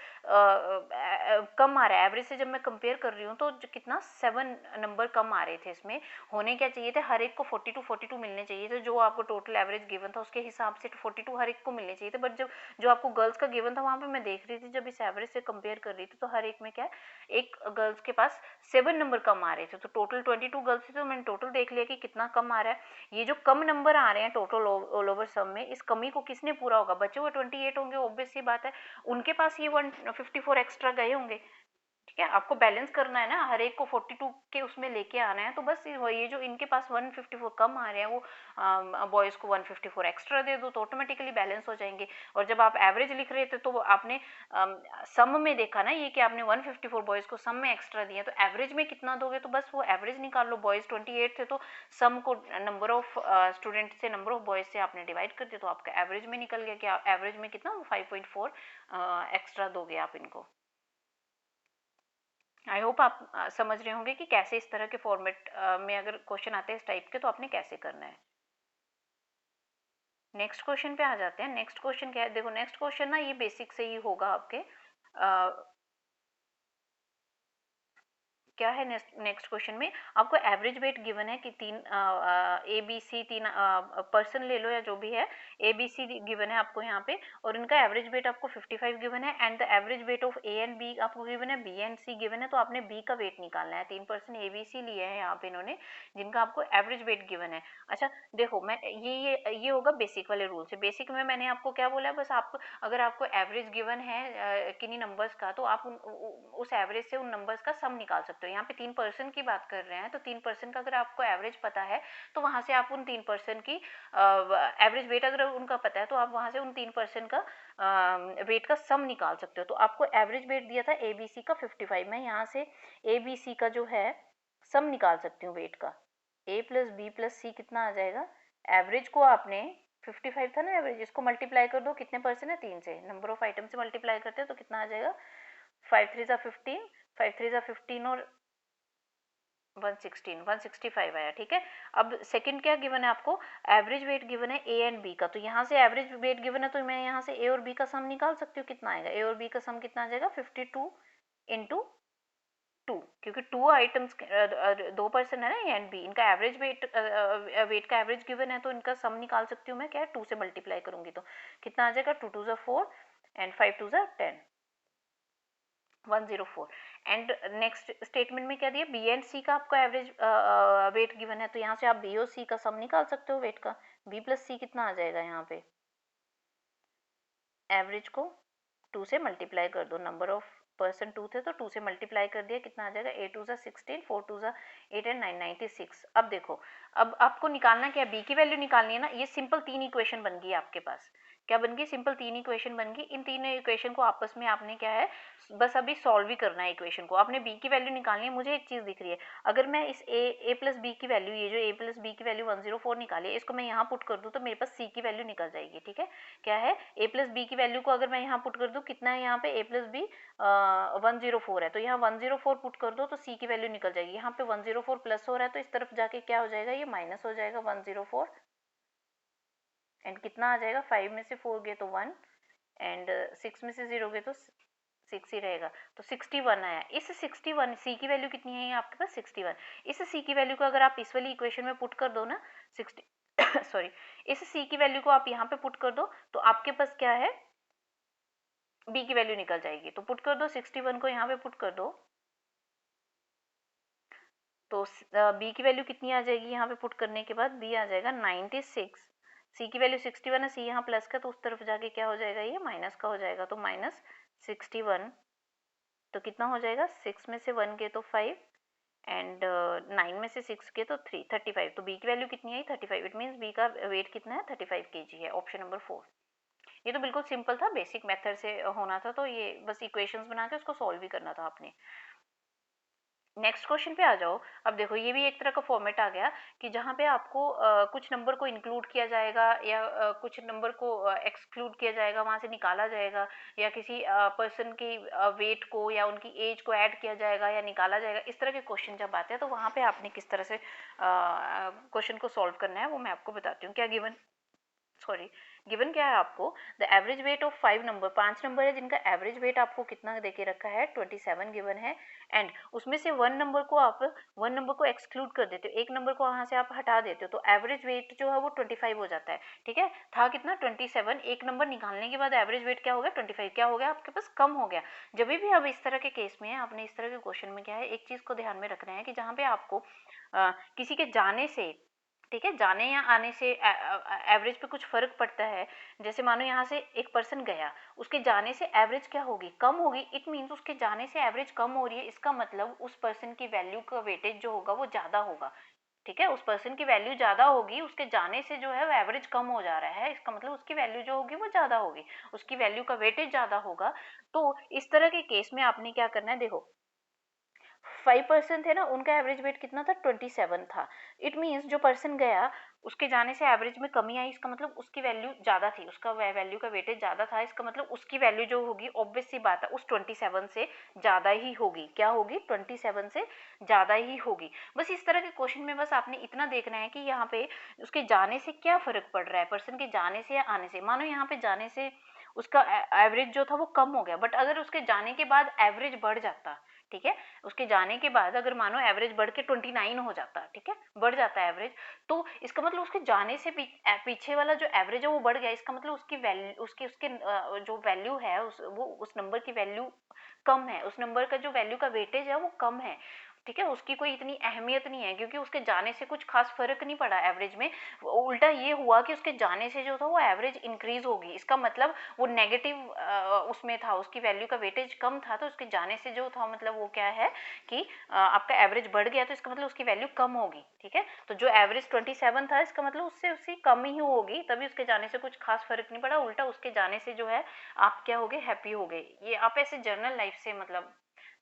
कम आ रहा है। एवरेज से जब मैं कंपेयर कर रही हूँ तो कितना 7 नंबर कम आ रहे थे। इसमें होने क्या चाहिए थे, हर एक को 42 मिलने चाहिए थे, जो आपको टोटल एवरेज गिवन था उसके हिसाब से 42 हर एक को मिलने चाहिए थे। बट जब जो आपको गर्ल्स का गिवन था वहाँ पे मैं देख रही थी, जब इस एवरेज से कंपेयर कर रही थी तो हर एक में क्या है, एक गर्ल्स के पास 7 नंबर कम आ रहे थे। तो टोटल 22 गर्ल्स थे, तो मैंने टोटल देख लिया कि कितना कम आ रहा है। ये जो कम नंबर आ रहे हैं टोटल ऑल ओवर सम में, इस कमी को किसने पूरा होगा, बचे हुए 28 होंगे, ऑब्वियस सी बात है उनके पास ये 154 एक्स्ट्रा गए होंगे, ठीक है। आपको बैलेंस करना है ना, हर एक को 42 के उसमें लेके आना है। तो बस ये जो इनके पास 154 कम आ रहे हैं वो बॉयज़ को 154 एक्स्ट्रा दे दो तो ऑटोमेटिकली बैलेंस हो जाएंगे। और जब आप एवरेज लिख रहे थे तो आपने सम में देखा ना ये कि आपने 154 बॉयज़ को सम में एक्स्ट्रा दिया, तो एवरेज में कितना दोगे, तो बस वो एवरेज निकाल लो। बॉयज़ 28 थे तो सम को नंबर ऑफ स्टूडेंट से नंबर ऑफ बॉयज़ से आपने डिवाइड कर दिया, तो आपका एवरेज में निकल गया कि एवरेज में कितना 5.4 एक्स्ट्रा दोगे आप इनको। आई होप आप समझ रहे होंगे कि कैसे इस तरह के फॉर्मेट में अगर क्वेश्चन आते हैं इस टाइप के तो आपने कैसे करना है। नेक्स्ट क्वेश्चन पे आ जाते हैं। नेक्स्ट क्वेश्चन क्या है, देखो नेक्स्ट क्वेश्चन ना ये बेसिक से ही होगा आपके। क्या है नेक्स्ट क्वेश्चन में, आपको एवरेज वेट गिवन है कि तीन ए बी सी तीन पर्सन ले लो या जो भी है, ए बी सी गिवन है आपको यहाँ पे, और इनका एवरेज वेट आपको 55 गिवन है, and the average weight of A and B आपको गिवन है, बी एंड सी गिवन है। तो आपने बी का वेट निकालना है। 3 पर्सन ए बी सी लिए हैं यहाँ पे इन्होंने, जिनका आपको एवरेज वेट गिवन है। अच्छा देखो मैं ये होगा बेसिक वाले रूल से। बेसिक में मैंने आपको क्या बोला है, बस आपको अगर आपको एवरेज गिवन है किन्हीं नंबर्स का, तो आप उस एवरेज से उन नंबर्स का सम निकाल सकते हो। यहाँ पे 3 पर्सन की बात कर रहे हैं, तो 3 पर्सन का अगर आपको एवरेज पता है तो वहां से आप उन 3 पर्सन की एवरेज वेट अगर उनका पता है तो आप वहां से उन 3 पर्सन का वेट का सम निकाल सकते हो। तो आपको एवरेज वेट दिया था ए बी सी का 55, मैं यहाँ से ए बी सी का जो है सम निकाल सकती हूँ वेट का। ए प्लस बी प्लस सी कितना आ जाएगा, एवरेज को आपने 55 था ना एवरेज, इसको मल्टीप्लाई कर दो, कितने पर्सन है 3 से, नंबर ऑफ आइटम से मल्टीप्लाई करते हैं तो कितना आ जाएगा 5 3 ज़ा 15, 5 3 ज़ा 15 और 116 165 आया, ठीक है। अब सेकंड क्या गिवन है आपको, एवरेज वेट गिवन है ए एंड बी का। तो यहाँ से एवरेज वेट गिवन है तो मैं यहाँ से ए और बी का सम निकाल सकती हूँ। कितना आएगा, ए और बी का सम कितना आ जाएगा 52 इंटू 2, क्योंकि 2 आइटम्स 2 पर्सन है ना ए एंड बी, इनका एवरेज वेट का एवरेज गिवन है तो इनका सम निकाल सकती हूँ मैं, क्या है 2 से मल्टीप्लाई करूंगी तो कितना आ जाएगा 2 2 ज़ा 4 एंड 5 2 ज़ा 10, 104। एंड नेक्स्ट स्टेटमेंट में क्या दिया, बी एंड सी का आपको एवरेज वेट गिवन है, तो यहाँ से आप बी और सी का सम निकाल सकते हो वेट का। बी प्लस सी कितना आ जाएगा, यहाँ पे एवरेज को 2 से मल्टीप्लाई कर दो, नंबर ऑफ पर्सन 2 थे तो 2 से मल्टीप्लाई कर दिया, कितना आ जाएगा 8 2 16, 4 2 8 एंड 9 96। अब देखो, अब आपको निकालना क्या है, बी की वैल्यू निकालनी है ना। ये सिंपल 3 इक्वेशन बन गई आपके पास, क्या बन गई, सिंपल 3 इक्वेशन बन गई। इन तीनों इक्वेशन को आपस में आपने क्या है बस अभी सॉल्व ही करना है इक्वेशन को। आपने बी की वैल्यू निकालनी है। मुझे एक चीज दिख रही है, अगर मैं इस ए प्लस बी की वैल्यू, ये जो ए प्लस बी की वैल्यू 104 निकाली है, इसको मैं यहाँ पुट कर दूँ तो मेरे पास सी की वैल्यू निकल जाएगी। ठीक है, क्या है, ए प्लस बी की वैल्यू को अगर मैं यहाँ पुट कर दूँ, कितना है यहाँ पे ए प्लस बी 104 है, तो यहाँ 104 पुट कर दो तो सी की वैल्यू निकल जाएगी। यहाँ पे 104 प्लस हो रहा है तो इस तरफ जाके क्या हो जाएगा, ये माइनस हो जाएगा 104, एंड कितना आ जाएगा, 5 में से 4 गए तो 1, एंड 6 में से 0 गए तो 6 ही रहेगा, तो 61 आया। इस 61 सी की वैल्यू कितनी है आपके पास 61। इस सी की वैल्यू को अगर आप इस वाली इक्वेशन में पुट कर दो ना 60 सॉरी, इस सी की वैल्यू को आप यहाँ पे पुट कर दो तो आपके पास क्या है, बी की वैल्यू निकल जाएगी। तो पुट कर दो 61 को यहाँ पे पुट कर दो तो बी की वैल्यू कितनी आ जाएगी, यहाँ पे पुट करने के बाद बी आ जाएगा 96। सी की वैल्यू 61 है, सी यहाँ प्लस का तो उस तरफ जाके क्या हो जाएगा, ये माइनस का हो जाएगा, तो माइनस 61, तो कितना हो जाएगा, 6 में से 1 गए तो 5, एंड 9 में से 6 गए तो 3, 35। तो बी की वैल्यू कितनी आई 35। इट मीन्स बी का वेट कितना है 35 kg है, ऑप्शन नंबर 4। ये तो बिल्कुल सिंपल था, बेसिक मेथड से होना था, तो ये बस इक्वेशंस बना के उसको सॉल्व भी करना था आपने। नेक्स्ट क्वेश्चन पे आ जाओ। अब देखो, ये भी एक तरह का फॉर्मेट आ गया कि जहाँ पे आपको कुछ नंबर को इंक्लूड किया जाएगा या कुछ नंबर को एक्सक्लूड किया जाएगा, वहाँ से निकाला जाएगा, या किसी पर्सन की वेट को या उनकी एज को ऐड किया जाएगा या निकाला जाएगा। इस तरह के क्वेश्चन जब आते हैं तो वहाँ पे आपने किस तरह से क्वेश्चन को सॉल्व करना है वो मैं आपको बताती हूँ। क्या गिवन क्या है आपको, the average weight of 5 number, 5 number है जिनका एवरेज वेट आपको कितना देके रखा है 27 गिवन है, एंड उसमें से 1 नंबर को एक्सक्लूड कर देते हो, एक नंबर को वहां से आप हटा देते हो, तो एवरेज वेट जो है वो 25 हो जाता है। ठीक है, था कितना 27, एक नंबर निकालने के बाद एवरेज वेट क्या हो गया 25, क्या हो गया आपके पास, कम हो गया। जब भी अब इस तरह के केस में आपने इस तरह के क्वेश्चन में क्या है, एक चीज को ध्यान में रखना है कि जहाँ पे आपको किसी के जाने से, ठीक है, जाने या आने से एवरेज पे कुछ फर्क पड़ता है। जैसे मानो यहाँ से एक पर्सन गया, उसके जाने से एवरेज क्या होगी, कम होगी। इट मीन्स उसके जाने से एवरेज कम हो रही है, इसका मतलब उस पर्सन की वैल्यू का वेटेज जो होगा वो ज्यादा होगा। ठीक है, उस पर्सन की वैल्यू ज्यादा होगी, उसके जाने से जो है वो एवरेज कम हो जा रहा है, इसका मतलब उसकी वैल्यू जो होगी वो ज्यादा होगी, उसकी वैल्यू का वेटेज ज्यादा होगा। तो इस तरह के केस में आपने क्या करना है, देखो 5% थे ना, उनका एवरेज वेट कितना था 27 था। इट मीन्स जो पर्सन गया उसके जाने से एवरेज में कमी आई, इसका मतलब उसकी वैल्यू ज्यादा थी, उसका वैल्यू का वेटेज ज्यादा था, इसका मतलब उसकी वैल्यू जो होगी ऑब्वियस सी बात है उस 27 से ज्यादा ही होगी। क्या होगी, 27 से ज्यादा ही होगी। बस इस तरह के क्वेश्चन में बस आपने इतना देखना है कि यहाँ पे उसके जाने से क्या फर्क पड़ रहा है, पर्सन के जाने से या आने से। मानो यहाँ पे जाने से उसका एवरेज जो था वो कम हो गया, बट अगर उसके जाने के बाद एवरेज बढ़ जाता, ठीक है, उसके जाने के बाद अगर मानो एवरेज बढ़ के 29 हो जाता, ठीक है, बढ़ जाता है एवरेज, तो इसका मतलब उसके जाने से पीछे वाला जो एवरेज है वो बढ़ गया, इसका मतलब उसकी वैल्यू, उसके जो वैल्यू है उस नंबर की वैल्यू कम है, उस नंबर का जो वैल्यू का वेटेज है वो कम है। ठीक है, उसकी कोई इतनी अहमियत नहीं है क्योंकि उसके जाने से कुछ खास फर्क नहीं पड़ा एवरेज में। उल्टा ये हुआ कि उसके जाने से जो था वो एवरेज इंक्रीज होगी, इसका मतलब वो नेगेटिव उसमें था, उसकी वैल्यू का वेटेज कम था, तो उसके जाने से जो था मतलब वो क्या है कि आपका एवरेज बढ़ गया, तो इसका मतलब उसकी वैल्यू कम होगी। ठीक है, तो जो एवरेज 27 था इसका मतलब उससे कम ही होगी, तभी उसके जाने से कुछ खास फर्क नहीं पड़ा, उल्टा उसके जाने से जो है आप क्या हो गए, हैप्पी हो गए। ये आप ऐसे जर्नल लाइफ से मतलब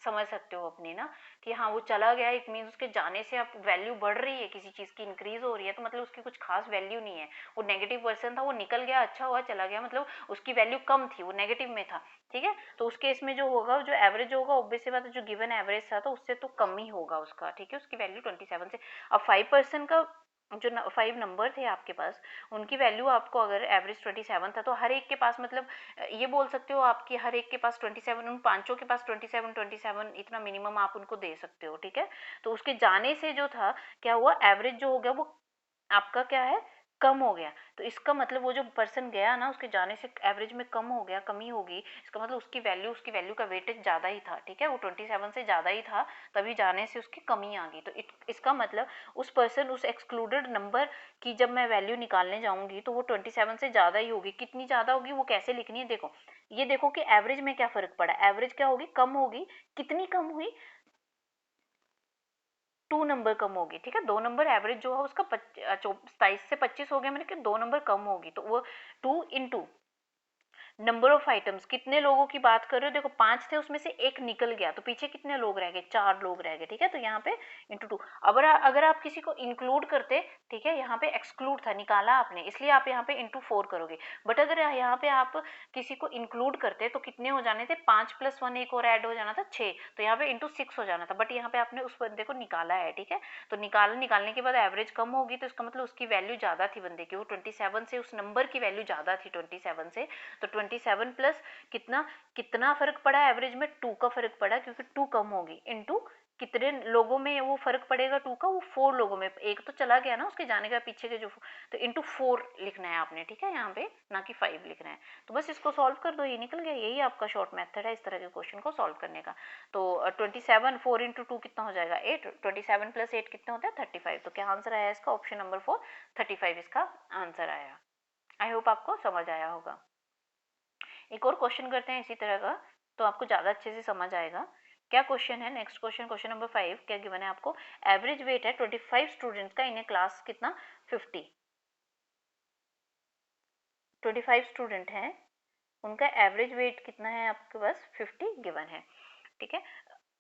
समझ सकते हो अपनी ना, कि हाँ वो चला गया, इट मीन्स उसके जाने से अब वैल्यू बढ़ रही है, किसी चीज की इंक्रीज हो रही है, तो मतलब उसकी कुछ खास वैल्यू नहीं है। वो नेगेटिव पर्सन था, वो निकल गया, अच्छा हुआ चला गया, मतलब उसकी वैल्यू कम थी, वो नेगेटिव में था। ठीक है, तो उस केस में जो होगा, जो एवरेज होगा ऑब्वियस सी बात है, जो गिवन एवरेज था तो उससे तो कम ही होगा उसका। ठीक है, उसकी वैल्यू 27 से। अब 5% का जो 5 नंबर थे आपके पास, उनकी वैल्यू आपको अगर एवरेज 27 था, तो हर एक के पास मतलब ये बोल सकते हो आपकी हर एक के पास 27, उन पांचों के पास 27 इतना मिनिमम आप उनको दे सकते हो। ठीक है, तो उसके जाने से जो था क्या हुआ, एवरेज जो हो गया वो आपका क्या है कम हो गया, तो इसका मतलब वो जो पर्सन गया ना उसके जाने से एवरेज में कम हो गया, कमी होगी, इसका मतलब उसकी वैल्यू का वेटेज ज़्यादा ही था, ठीक है, वो 27 से ज़्यादा ही था, तभी जाने से उसकी कमी आ गई। तो इसका मतलब उस पर्सन, उस एक्सक्लूडेड नंबर की जब मैं वैल्यू निकालने जाऊंगी तो वो 27 से ज़्यादा ही होगी। कितनी ज़्यादा होगी वो कैसे लिखनी है, देखो ये देखो कि एवरेज में क्या फ़र्क पड़ा, एवरेज क्या होगी, कम होगी, कितनी कम हुई, 2 नंबर कम होगी, ठीक है, 2 नंबर एवरेज जो है उसका 27 से 25 हो गया, मैंने कि 2 नंबर कम होगी, तो वो 2 इंटू नंबर ऑफ आइटम्स, कितने लोगों की बात कर रहे हो, देखो 5 थे उसमें से एक निकल गया, तो पीछे कितने लोग रह गए, 4 लोग रह गए, ठीक है, तो यहाँ पे इंटू 2। अगर आप किसी को इंक्लूड करते, ठीक है, यहाँ पे एक्सक्लूड था, निकाला आपने, इसलिए आप यहाँ पे इंटू 4 करोगे, बट अगर यहाँ पे आप किसी को इंक्लूड करते तो कितने हो जाने थे, 5 + 1 एक और ऐड हो जाना था 6, तो यहाँ पे इंटू 6 हो जाना था, बट यहाँ पे आपने उस बंदे को निकाला है, ठीक है, तो निकालने के बाद एवरेज कम होगी, तो इसका मतलब उसकी वैल्यू ज़्यादा थी बंदे की, वो 27 से, उस नंबर की वैल्यू ज़्यादा थी 27 से, तो 27 प्लस कितना, कितना फर्क पड़ा एवरेज में, 2 का फर्क पड़ा, क्योंकि 2 कम होगी, इनटू कितने लोगों में वो फर्क पड़ेगा 2 का, वो 4 लोगों में, एक तो चला गया ना उसके जाने का पीछे के जो, तो इंटू 4 लिखना है आपने, ठीक है, यहाँ पे ना कि 5 लिखना है। तो बस इसको सॉल्व कर दो, ये निकल गया, यही आपका शॉर्ट मेथड है इस तरह के क्वेश्चन को सॉल्व करने का। तो 27, 4 इंटू 2 कितना हो जाएगा, 8, 27 + 8 कितने होता है, 35। तो क्या आंसर आया इसका, ऑप्शन नंबर 4 35 इसका आंसर आया। आई होप आपको समझ आया होगा। एक और क्वेश्चन करते हैं इसी तरह का, तो आपको ज़्यादा अच्छे से समझ आएगा। क्या क्वेश्चन है, नेक्स्ट क्वेश्चन, क्वेश्चन नंबर 5, क्या गिवन है आपको, एवरेज वेट है 25 स्टूडेंट्स का इन ए क्लास, कितना, 50, 25 स्टूडेंट हैं, उनका एवरेज वेट कितना है आपके पास, 50 गिवन है, ठीक है।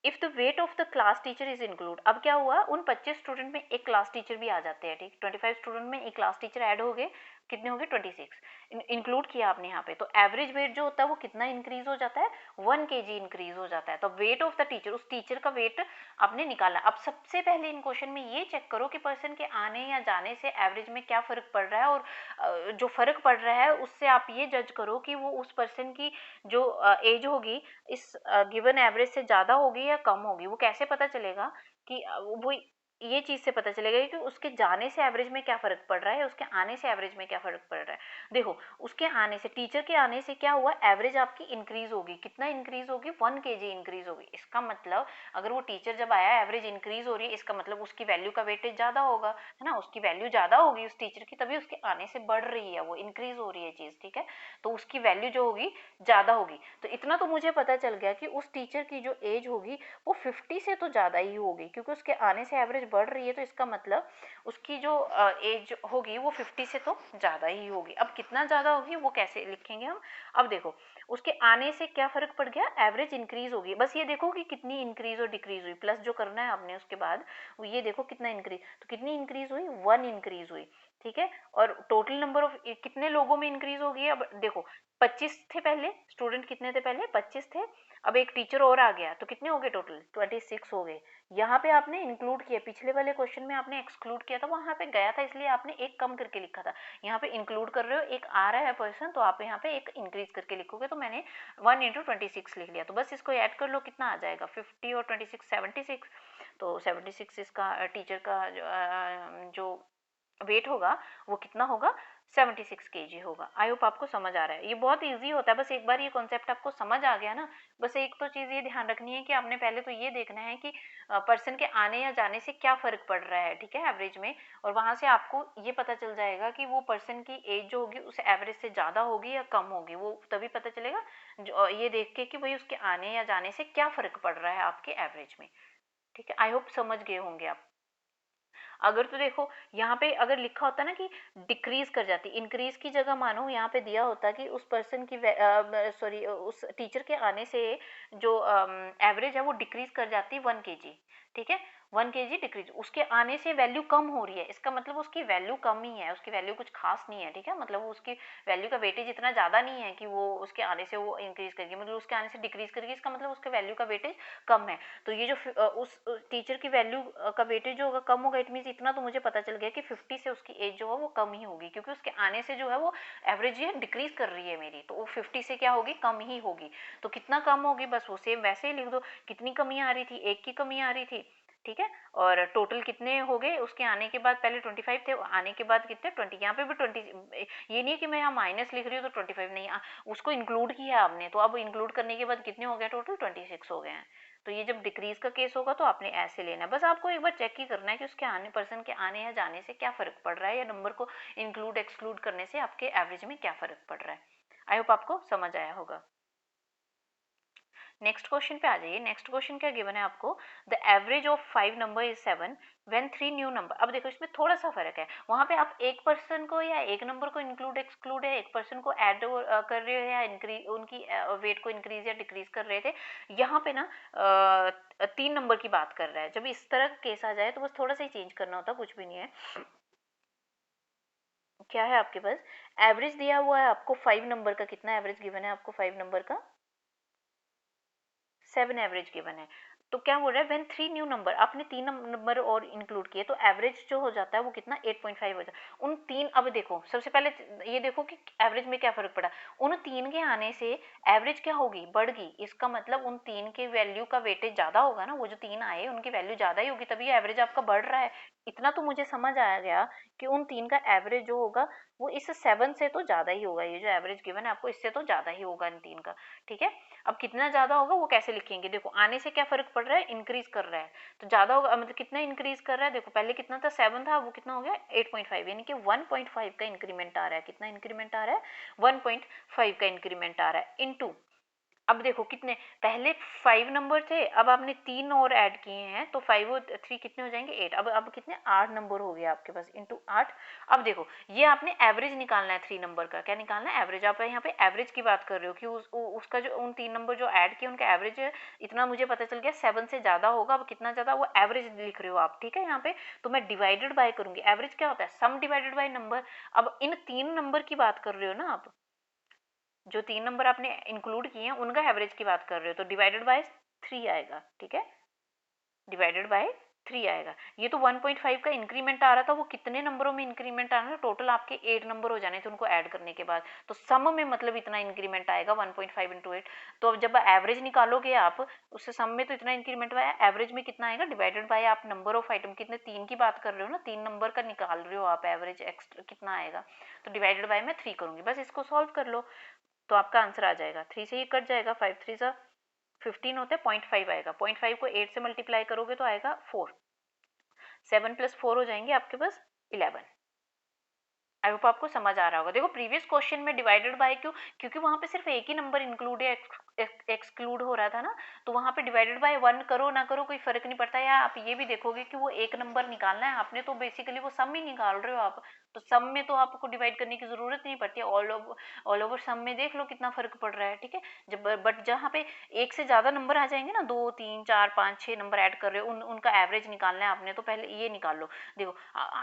If the weight of the class teacher is include, अब क्या हुआ, उन 25 स्टूडेंट में एक क्लास टीचर भी आ जाते हैं, ठीक, 25 स्टूडेंट में एक क्लास टीचर ऐड हो गए, कितने हो गए, 26 इंक्लूड किया आपने यहाँ पे, तो एवरेज वेट जो होता है वो कितना इंक्रीज हो जाता है, 1 kg इंक्रीज हो जाता है। तो वेट ऑफ द टीचर, उस टीचर का वेट आपने निकाला। अब सबसे पहले इन क्वेश्चन में ये चेक करो कि पर्सन के आने या जाने से एवरेज में क्या फ़र्क पड़ रहा है, और जो फ़र्क पड़ रहा है उससे आप ये जज करो कि वो उस पर्सन की जो एज होगी इस गिवन एवरेज से ज़्यादा होगी या कम होगी। वो कैसे पता चलेगा कि वो ये चीज़ से पता चलेगा कि उसके जाने से एवरेज में क्या फ़र्क पड़ रहा है, उसके आने से एवरेज में क्या फ़र्क पड़ रहा है। देखो उसके आने से, टीचर के आने से क्या हुआ, एवरेज आपकी इंक्रीज होगी, कितना इंक्रीज होगी, 1 kg इंक्रीज होगी। इसका मतलब अगर वो टीचर जब आया एवरेज इंक्रीज हो रही है, इसका मतलब उसकी वैल्यू का वेटेज ज़्यादा होगा, है ना, उसकी वैल्यू ज़्यादा होगी उस टीचर की, तभी उसके आने से बढ़ रही है, वो इंक्रीज हो रही है चीज़, ठीक है, तो उसकी वैल्यू जो होगी ज़्यादा होगी। तो इतना तो मुझे पता चल गया कि उस टीचर की जो एज होगी वो 50 से तो ज़्यादा ही होगी, क्योंकि उसके आने से एवरेज बढ़ रही है, तो इसका मतलब उसकी जो एज होगी वो 50 से तो ज़्यादा ही होगी। अब कितना ज़्यादा होगी वो कैसे लिखेंगे हम, अब देखो उसके आने से क्या फ़र्क पड़ गया, एवरेज इंक्रीज होगी, बस ये देखो कि कितनी इंक्रीज और डिक्रीज हुई, प्लस जो करना है आपने उसके बाद वो ये देखो कितना इंक्रीज, तो कितनी इंक्रीज हुई, 1 इंक्रीज हुई, ठीक है, और टोटल नंबर ऑफ कितने लोगों में इंक्रीज होगी, अब देखो 25 थे पहले स्टूडेंट, कितने थे पहले, 25 थे, अब एक टीचर और आ गया तो कितने हो गए टोटल, 26 हो गए। यहाँ पे आपने इंक्लूड किया, पिछले वाले क्वेश्चन में आपने एक्सक्लूड किया था, वहाँ पे गया था इसलिए आपने एक कम करके लिखा था, यहाँ पे इंक्लूड कर रहे हो, एक आ रहा है पर्सन, तो आप यहाँ पे एक इंक्रीज करके लिखोगे, तो मैंने 1 × 26 लिख लिया, तो बस इसको ऐड कर लो, कितना आ जाएगा, 50 और 26 76, तो 76 इसका टीचर का जो वेट होगा वो कितना होगा, 76 kg होगा। आई होप आपको समझ आ रहा है, ये बहुत इजी होता है, बस एक बार ये कॉन्सेप्ट आपको समझ आ गया ना, बस एक तो चीज़ ये ध्यान रखनी है कि आपने पहले तो ये देखना है कि पर्सन के आने या जाने से क्या फ़र्क पड़ रहा है, ठीक है, एवरेज में, और वहाँ से आपको ये पता चल जाएगा कि वो पर्सन की एज जो होगी उस एवरेज से ज़्यादा होगी या कम होगी, वो तभी पता चलेगा जो ये देख के कि भाई उसके आने या जाने से क्या फ़र्क पड़ रहा है आपके एवरेज में, ठीक है। आई होप समझ गए होंगे आप। अगर तो देखो यहाँ पे अगर लिखा होता ना कि डिक्रीज कर जाती, इंक्रीज की जगह मानो यहाँ पे दिया होता कि उस पर्सन की सॉरी उस टीचर के आने से जो एवरेज है वो डिक्रीज कर जाती 1 kg, ठीक है, 1 kg डिक्रीज, उसके आने से वैल्यू कम हो रही है, इसका मतलब उसकी वैल्यू कम ही है, उसकी वैल्यू कुछ खास नहीं है, ठीक है, मतलब उसकी वैल्यू का वेटेज इतना ज़्यादा नहीं है कि वो उसके आने से वो इंक्रीज करेगी, मतलब उसके आने से डिक्रीज करेगी, इसका मतलब उसके वैल्यू का वेटेज कम है। तो ये जो उस टीचर की वैल्यू का वेटेज जो होगा कम होगा, इट मीन्स इतना तो मुझे पता चल गया कि 50 से उसकी एज जो है वो कम ही होगी, क्योंकि उसके आने से जो है वो एवरेज ये डिक्रीज कर रही है मेरी, तो वो 50 से क्या होगी, कम ही होगी। तो कितना कम होगी, बस वो सेम वैसे ही लिख दो, कितनी कमी आ रही थी, एक की कमी आ रही थी, ठीक है। और टोटल कितने हो गए उसके आने के बाद, पहले 25 थे, आने के बाद कितने 20, यहाँ पे भी 20, ये नहीं है कि मैं यहाँ माइनस लिख रही हूँ तो 25 नहीं, उसको इंक्लूड किया आपने, तो अब इंक्लूड करने के बाद कितने हो गए टोटल 26 हो गए हैं। तो ये जब डिक्रीज का केस होगा तो आपने ऐसे लेना है। बस आपको एक बार चेक ही करना है कि उसके आने, पर्सन के आने या जाने से क्या फ़र्क पड़ रहा है, या नंबर को इंक्लूड एक्सक्लूड करने से आपके एवरेज में क्या फ़र्क पड़ रहा है। आई होप आपको समझ आया होगा। नेक्स्ट क्वेश्चन पे आ जाइए। नेक्स्ट क्वेश्चन क्या गिवन है आपको, the average of 5 number is 7 when 3 new number. अब देखो इसमें थोड़ा सा फर्क है, वहां पे आप एक पर्सन को या एक नंबर को इंक्लूड एक्सक्लूड है, एक पर्सन को ऐड कर रहे हो या इंक्रीज, उनकी वेट को इंक्रीज या डिक्रीज कर रहे थे। यहाँ पे ना 3 नंबर की बात कर रहा है। जब इस तरह का केस आ जाए तो बस थोड़ा सा ही चेंज करना होता, कुछ भी नहीं है। क्या है आपके पास, एवरेज दिया हुआ है आपको 5 नंबर का, कितना एवरेज गिवन है आपको 5 नंबर का, 7 एवरेज गिवन है। तो क्या बोल रहा है, व्हेन 3 न्यू नंबर, आपने 3 नंबर और इंक्लूड किए तो एवरेज जो हो जाता है वो कितना 8.5 हो जाता है। उन तीन, अब देखो सबसे पहले ये देखो कि एवरेज में क्या फर्क पड़ा, उन तीन के आने से एवरेज क्या होगी, बढ़ गई। इसका मतलब उन तीन के वैल्यू का वेटेज ज्यादा होगा ना, वो जो तीन आए उनकी वैल्यू ज्यादा ही होगी, तभी एवरेज आपका बढ़ रहा है। इतना तो मुझे समझ आया गया कि उन तीन का एवरेज जो होगा वो इस 7 से तो ज्यादा ही होगा, ये जो एवरेज गिवन है आपको इससे तो ज्यादा ही होगा इन तीन का, ठीक है। अब कितना ज्यादा होगा वो कैसे लिखेंगे, देखो आने से क्या फर्क पड़ रहा है, इंक्रीज कर रहा है, तो ज्यादा होगा, मतलब कितना इंक्रीज कर रहा है, देखो पहले कितना था 7 था, वो कितना हो गया 8.5, यानी कि 1.5 का इंक्रीमेंट आ रहा है। कितना इंक्रीमेंट आ रहा है, 1.5 का इंक्रीमेंट आ रहा है इनटू, अब देखो कितने, पहले 5 नंबर थे, अब आपने 3 और ऐड किए हैं तो 5 और 3 कितने हो जाएंगे 8, अब कितने 8 नंबर हो गया आपके पास इनटू 8। अब देखो ये आपने एवरेज निकालना है 3 नंबर का, क्या निकालना है एवरेज, आप यहाँ पे एवरेज की बात कर रहे हो कि उसका जो उन 3 नंबर जो ऐड किए उनका एवरेज इतना मुझे पता चल गया 7 से ज्यादा होगा। अब कितना ज्यादा, वो एवरेज लिख रहे हो आप, ठीक है। यहाँ पे तो मैं डिवाइडेड बाय करूंगी, एवरेज क्या होता है सम डिवाइडेड बाय नंबर। अब इन 3 नंबर की बात कर रहे हो ना आप, जो 3 नंबर आपने इंक्लूड किए हैं उनका एवरेज की बात कर रहे हो, तो डिवाइडेड बाय 3 आएगा, ठीक है, डिवाइडेड बाय 3 आएगा। ये तो 1.5 का इंक्रीमेंट आ रहा था, वो कितने नंबरों में इंक्रीमेंट आ रहा है, टोटल आपके 8 नंबर हो जाने थे उनको ऐड करने के बाद, तो सम में मतलब इतना इंक्रीमेंट आएगा 1.5 इंटू 8। तो अब जब एवरेज निकालोगे आप, उससे सम में तो इतना इंक्रीमेंट आया, एवरेज में कितना आएगा, डिवाइडेड बाय आप नंबर ऑफ आइटम, कितने 3 की बात कर रहे हो ना, 3 नंबर का निकाल रहे हो आप एवरेज, एक्स्ट्रा कितना आएगा, तो डिवाइडेड बाय मैं 3 करूंगी, बस इसको सॉल्व कर लो तो आपका आंसर आ जाएगा। 3 से ही कट जाएगा, 5 3 सा 15 होता है, 0.5 आएगा, 0.5 को 8 से मल्टीप्लाई करोगे तो आएगा 4, 7 प्लस 4 हो जाएंगे आपके पास 11। आई होप आपको समझ आ रहा होगा। देखो प्रीवियस क्वेश्चन में डिवाइडेड बाय क्यों, क्योंकि वहां पे सिर्फ एक ही नंबर इंक्लूड या एक्सक्लूड हो रहा था ना, तो वहां पे डिवाइडेड बाय 1 करो ना करो कोई फर्क नहीं पड़ता। या आप ये भी देखोगे कि वो एक नंबर निकालना है आपने, तो बेसिकली वो सम ही निकाल रहे हो आप, तो सम में तो आपको डिवाइड करने की जरूरत नहीं पड़ती, ऑल ओवर सम में देख लो कितना फर्क पड़ रहा है, ठीक है। जब बट जहाँ पे एक से ज्यादा नंबर आ जाएंगे ना, 2 3 4 5 6 नंबर ऐड कर रहे हो, उनका एवरेज निकालना है आपने, तो पहले ये निकाल लो। देखो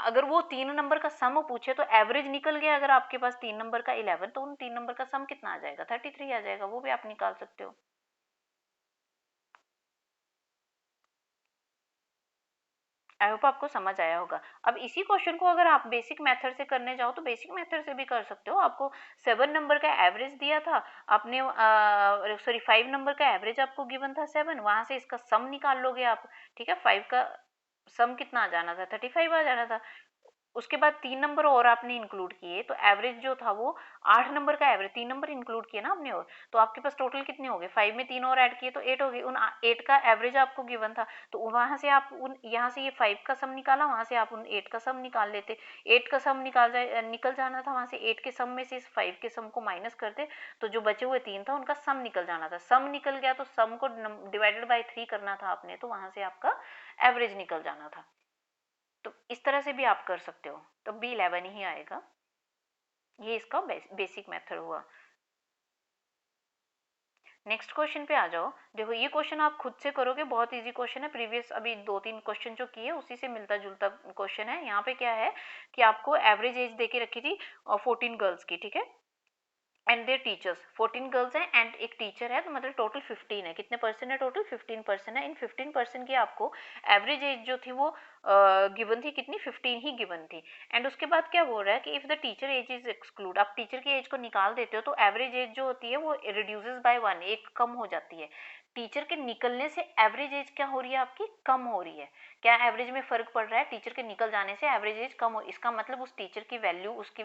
अगर वो 3 नंबर का सम पूछे तो एवरेज निकल गया, अगर आपके पास 3 नंबर का 11, तो उन 3 नंबर का सम कितना आ जाएगा 33 आ जाएगा, वो भी आप निकाल सकते हो। आई होप आपको समझ आया होगा। अब इसी क्वेश्चन को अगर आप बेसिक मेथड से करने जाओ तो बेसिक मेथड से भी कर सकते हो। आपको 7 नंबर का एवरेज दिया था आपने, सॉरी 5 नंबर का एवरेज आपको गिवन था 7, वहां से इसका सम निकाल लोगे आप, ठीक है। 5 का सम कितना आ जाना था 35 आ जाना था। उसके बाद 3 नंबर और आपने इंक्लूड किए तो एवरेज जो था वो 8 नंबर का एवरेज, 3 नंबर इंक्लूड किए ना आपने, और तो आपके पास टोटल कितने हो गए, 5 में 3 और ऐड किए तो 8 हो गए। उन 8 का एवरेज आपको गिवन था, तो वहां से आप उन, यहाँ से ये 5 का सम निकाला, वहां से आप उन 8 का सम निकाल लेते। 8 का सम निकल जाना था वहां से, 8 के सम में से इस 5 के सम को माइनस करते, तो जो बचे हुए 3 था उनका सम निकल जाना था। सम निकल गया तो सम को डिवाइडेड बाय 3 करना था आपने, तो वहां से आपका एवरेज निकल जाना था। तो इस तरह से भी आप कर सकते हो, तब भी 11 ही आएगा। ये इसका बेसिक मेथड हुआ। नेक्स्ट क्वेश्चन पे आ जाओ। देखो ये क्वेश्चन आप खुद से करोगे, बहुत इजी क्वेश्चन है, प्रीवियस अभी 2 3 क्वेश्चन जो किए उसी से मिलता जुलता क्वेश्चन है। यहाँ पे क्या है कि आपको एवरेज एज देके रखी थी 14 गर्ल्स की, ठीक है, एंड देयर टीचर्स, 14 गर्ल्स हैं एंड एक टीचर है, तो मतलब टोटल 15 है। कितने परसेंट है टोटल, 15% है। इन 15% की आपको एवरेज एज जो थी वो गिवन थी कितनी, 15 ही गिवन थी। एंड उसके बाद क्या बोल रहा है कि if the teacher age is exclude, आप टीचर की एज को निकाल देते हो तो एवरेज एज जो होती है वो रिड्यूसेस बाय 1, एक कम हो जाती है। टीचर के निकलने से एवरेज एज क्या हो रही है आपकी, कम हो रही है। क्या एवरेज में फर्क पड़ रहा है, टीचर के निकल जाने से एवरेज एज कम हो, इसका मतलब उस टीचर की वैल्यू, उसकी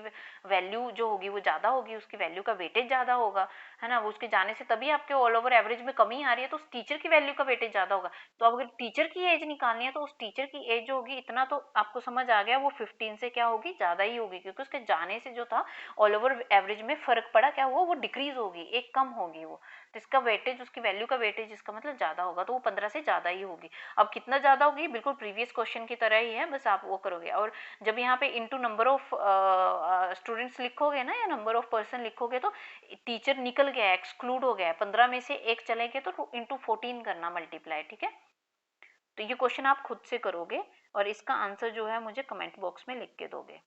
वैल्यू जो होगी वो ज़्यादा होगी, उसकी वैल्यू का वेटेज ज़्यादा होगा, है ना। वो उसके जाने से तभी आपके ऑल ओवर एवरेज में कमी आ रही है, तो उस टीचर की वैल्यू का वेटेज ज़्यादा होगा। तो अगर टीचर की एज निकालनी है तो उस टीचर की एज जो होगी, इतना तो आपको समझ आ गया, वो 15 से क्या होगी, ज़्यादा ही होगी, क्योंकि उसके जाने से जो था ऑल ओवर एवरेज में फर्क पड़ा, क्या हुआ, वो डिक्रीज होगी, एक कम होगी वो। तो इसका वेटेज, उसकी वैल्यू का वेटेज इसका मतलब ज़्यादा होगा, तो वो 15 से ज़्यादा ही होगी। अब कितना ज़्यादा होगी, बिल्कुल प्रीवियस क्वेश्चन की तरह ही है, बस आप वो करोगे। और जब यहाँ पे इंटू नंबर ऑफ स्टूडेंट्स लिखोगे ना, या नंबर ऑफ पर्सन लिखोगे, तो टीचर निकल गया, एक्सक्लूड हो गया, 15 में से एक चले गए, तो इंटू 14 करना मल्टीप्लाई, ठीक है। तो ये क्वेश्चन आप खुद से करोगे और इसका आंसर जो है मुझे कमेंट बॉक्स में लिख के दोगे।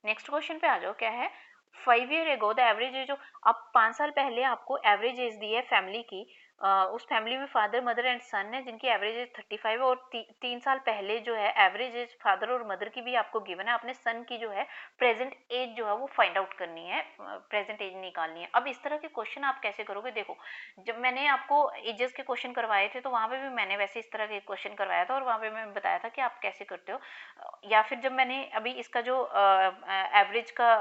नेक्स्ट क्वेश्चन पे आ जाओ, क्या है, 5 year ago the average age, जो अब 5 साल पहले आपको एवरेज एज दी है फैमिली की, उस फैमिली में फादर मदर एंड सन है जिनकी एवरेज एज 35 है, और 3 साल पहले जो है एवरेज एज फादर और मदर की भी आपको गिवन है, अपने सन की जो है प्रेजेंट एज जो है वो फाइंड आउट करनी है, प्रेजेंट एज निकालनी है। अब इस तरह के क्वेश्चन आप कैसे करोगे, देखो जब मैंने आपको एजेस के क्वेश्चन करवाए थे तो वहाँ पे भी मैंने वैसे इस तरह के क्वेश्चन करवाया था, और वहाँ पे मैं बताया था कि आप कैसे करते हो। या फिर जब मैंने अभी इसका जो एवरेज का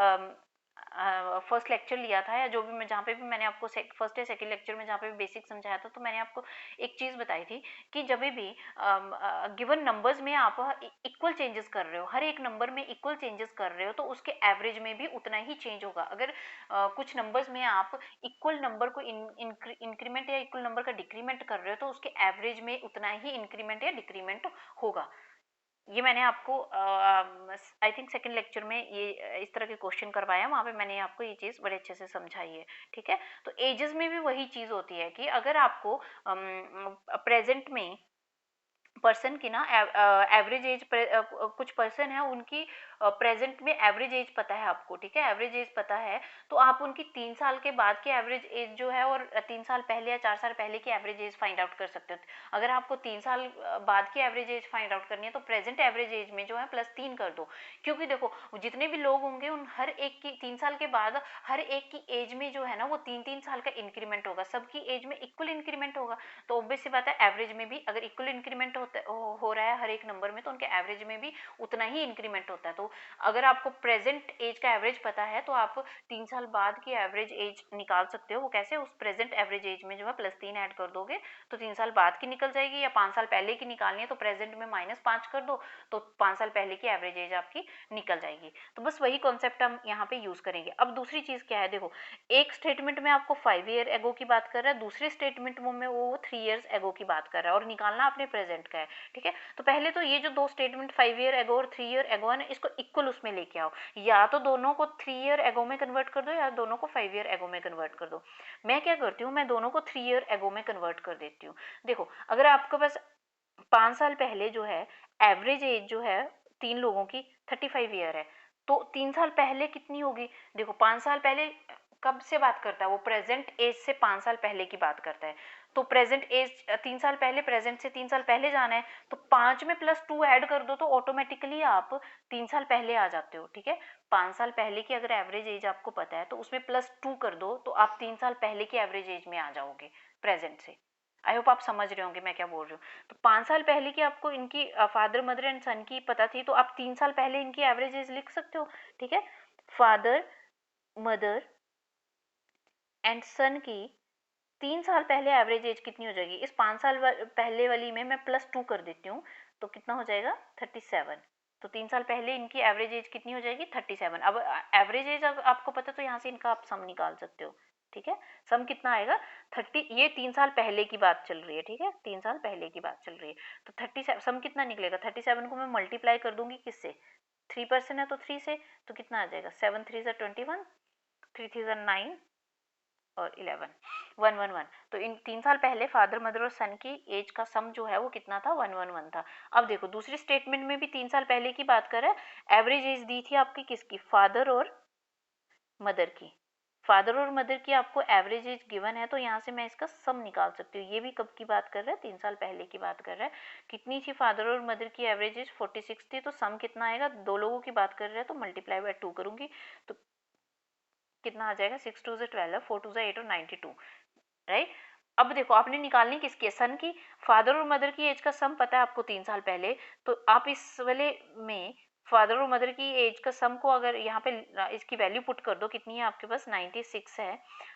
फर्स्ट लेक्चर लिया था, या जो भी मैं, जहाँ पे भी मैंने आपको फर्स्ट या सेकंड लेक्चर में जहाँ पे भी बेसिक समझाया था, तो मैंने आपको एक चीज़ बताई थी कि जब भी गिवन नंबर्स में आप इक्वल चेंजेस कर रहे हो, हर एक नंबर में इक्वल चेंजेस कर रहे हो, तो उसके एवरेज में भी उतना ही चेंज होगा। अगर कुछ नंबर्स में आप इक्वल नंबर को इंक्रीमेंट या इक्वल नंबर का डिक्रीमेंट कर रहे हो, तो उसके एवरेज में उतना ही इंक्रीमेंट या डिक्रीमेंट होगा। ये मैंने आपको आई थिंक सेकंड लेक्चर में ये इस तरह के क्वेश्चन करवाया, वहाँ पे मैंने आपको ये चीज़ बड़े अच्छे से समझाई है, ठीक है। तो एजेस में भी वही चीज़ होती है कि अगर आपको प्रेजेंट में पर्सन की ना एवरेज एज, कुछ पर्सन है उनकी प्रेजेंट में एवरेज एज पता है आपको, ठीक है, एवरेज एज पता है, तो आप उनकी 3 साल के बाद की एवरेज एज जो है, और 3 साल पहले या 4 साल पहले की एवरेज एज फाइंड आउट कर सकते हो। अगर आपको 3 साल बाद की एवरेज एज फाइंड आउट करनी है, तो प्रेजेंट एवरेज एज में जो है +3 कर दो, क्योंकि देखो जितने भी लोग होंगे उन हर एक की 3 साल के बाद हर एक की एज में जो है ना वो 3-3 साल का इंक्रीमेंट होगा, सबकी एज में इक्वल इंक्रीमेंट होगा। तो ऑब्वियस सी बात है, एवरेज में भी अगर इक्वल इंक्रीमेंट हो रहा है हर एक नंबर में, तो उनके एवरेज में भी उतना ही इंक्रीमेंट होता है। तो अगर आपको प्रेजेंट एज का एवरेज पता है, तो आप 3 साल बाद की एवरेज एज निकाल सकते हो। वो कैसे, उस प्रेजेंट एवरेज एज में जो है +3 ऐड कर दोगे, तो 3 साल बाद की निकल जाएगी, या 5 साल पहले की निकालनी है तो प्रेजेंट में -5 कर दो, तो 5 साल पहले की एवरेज एज आपकी निकल जाएगी। तो बस वही कॉन्सेप्ट हम यहाँ पे यूज करेंगे। अब दूसरी चीज क्या है, देखो एक स्टेटमेंट में आपको 5 ईयर एगो की बात कर रहा है, दूसरे स्टेटमेंट में वो 3 ईयर्स एगो की बात कर रहा है, और निकालना अपने प्रेजेंट का है, ठीक है। तो पहले तो ये जो दो स्टेटमेंट 5 ईयर एगो और 3 ईयर एगो है ना, इसको इक्वल उसमें लेके आओ, या तो दोनों को 3 ईयर एगो में कन्वर्ट कर दो, या दोनों को 5 ईयर एगो में कन्वर्ट कर दो। मैं क्या करती हूँ, मैं दोनों को 3 ईयर एगो में कन्वर्ट कर देती हूँ। देखो अगर आपके पास 5 साल पहले जो है एवरेज एज जो है 3 लोगों की 35 ईयर है, तो 3 साल पहले कितनी होगी, देखो 5 साल पहले कब से बात करता है वो, प्रेजेंट एज से 5 साल पहले की बात करता है। तो प्रेजेंट एज 3 साल पहले, प्रेजेंट से 3 साल पहले जाना है, तो 5 में +2 ऐड कर दो, तो ऑटोमेटिकली आप 3 साल पहले आ जाते हो, ठीक है। 5 साल पहले की अगर एवरेज एज आपको पता है, तो उसमें +2 कर दो, तो आप 3 साल पहले की एवरेज एज में आ जाओगे प्रेजेंट से। आई होप आप समझ रहे होंगे मैं क्या बोल रही हूँ। तो 5 साल पहले की आपको इनकी फादर मदर एंड सन की पता थी, तो आप 3 साल पहले इनकी एवरेज एज लिख सकते हो, ठीक है। फादर मदर एंड सन की 3 साल पहले एवरेज एज कितनी हो जाएगी, इस 5 साल पहले वाली में मैं +2 कर देती हूँ, तो कितना हो जाएगा 37। तो 3 साल पहले इनकी एवरेज एज कितनी हो जाएगी 37। अब एवरेज एज आपको पता, तो यहाँ से इनका आप सम निकाल सकते हो, ठीक है। सम कितना आएगा 30, ये 3 साल पहले की बात चल रही है, ठीक है, 3 साल पहले की बात चल रही है। तो 37 सम कितना निकलेगा, 37 को मैं मल्टीप्लाई कर दूंगी किससे, 3% है तो 3 से, तो कितना आ जाएगा 7×3 = 21, 3×3 = 9, और 11, 111। तो इन 3 साल पहले फादर मदर और सन की एज का सम जो है वो कितना था, 111 था। अब देखो दूसरी स्टेटमेंट में भी 3 साल पहले की बात कर रहा है, एवरेज एज दी थी आपकी किसकी, फादर और मदर की। फादर और मदर की आपको एवरेज एज गिवन है, तो यहाँ से मैं इसका सम निकाल सकती हूँ। ये भी कब की बात कर रहा है, 3 साल पहले की बात कर रहा है। कितनी थी फादर और मदर की एवरेज एज, 46 थी, तो सम कितना आएगा, 2 लोगों की बात कर रहे हैं तो मल्टीप्लाई बाय 2 करूंगी, तो कितना आ जाएगा, 6×2 = 12, 4×2 = 8, और 92। राइट। अब देखो आपने निकालनी किसकी है, सन की। फादर और मदर की एज का सम पता है आपको 3 साल पहले, तो आप इस वाले में फादर और मदर की एज का सम को अगर यहाँ पे इसकी वैल्यू पुट कर दो, कितनी है आपके पास 96 है,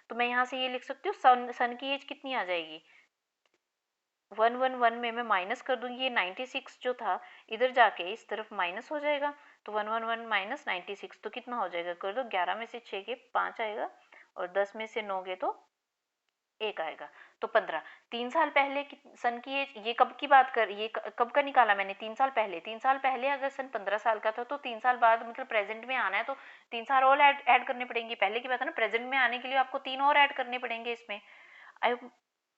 तो मैं यहाँ से ये लिख सकती हूँ सन की एज कितनी आ जाएगी 111 में मैं माइनस कर दूंगी, ये 96 जो था इधर जाके इस तरफ माइनस हो जाएगा, तो 111 माइनस 96 तो कितना हो जाएगा, कर दो 11 में से 6 के 5 आएगा और 10 में से 9 गए तो 1 आएगा, तो 15। 3 साल पहले सन की एज, ये कब की बात कर, ये कब का निकाला मैंने 3 साल पहले। 3 साल पहले अगर सन 15 साल का था तो 3 साल बाद मतलब प्रेजेंट में आना है तो 3 साल और ऐड करने पड़ेंगे, पहले की बात है ना, प्रेजेंट में आने के लिए आपको 3 और ऐड करने पड़ेंगे इसमें। आई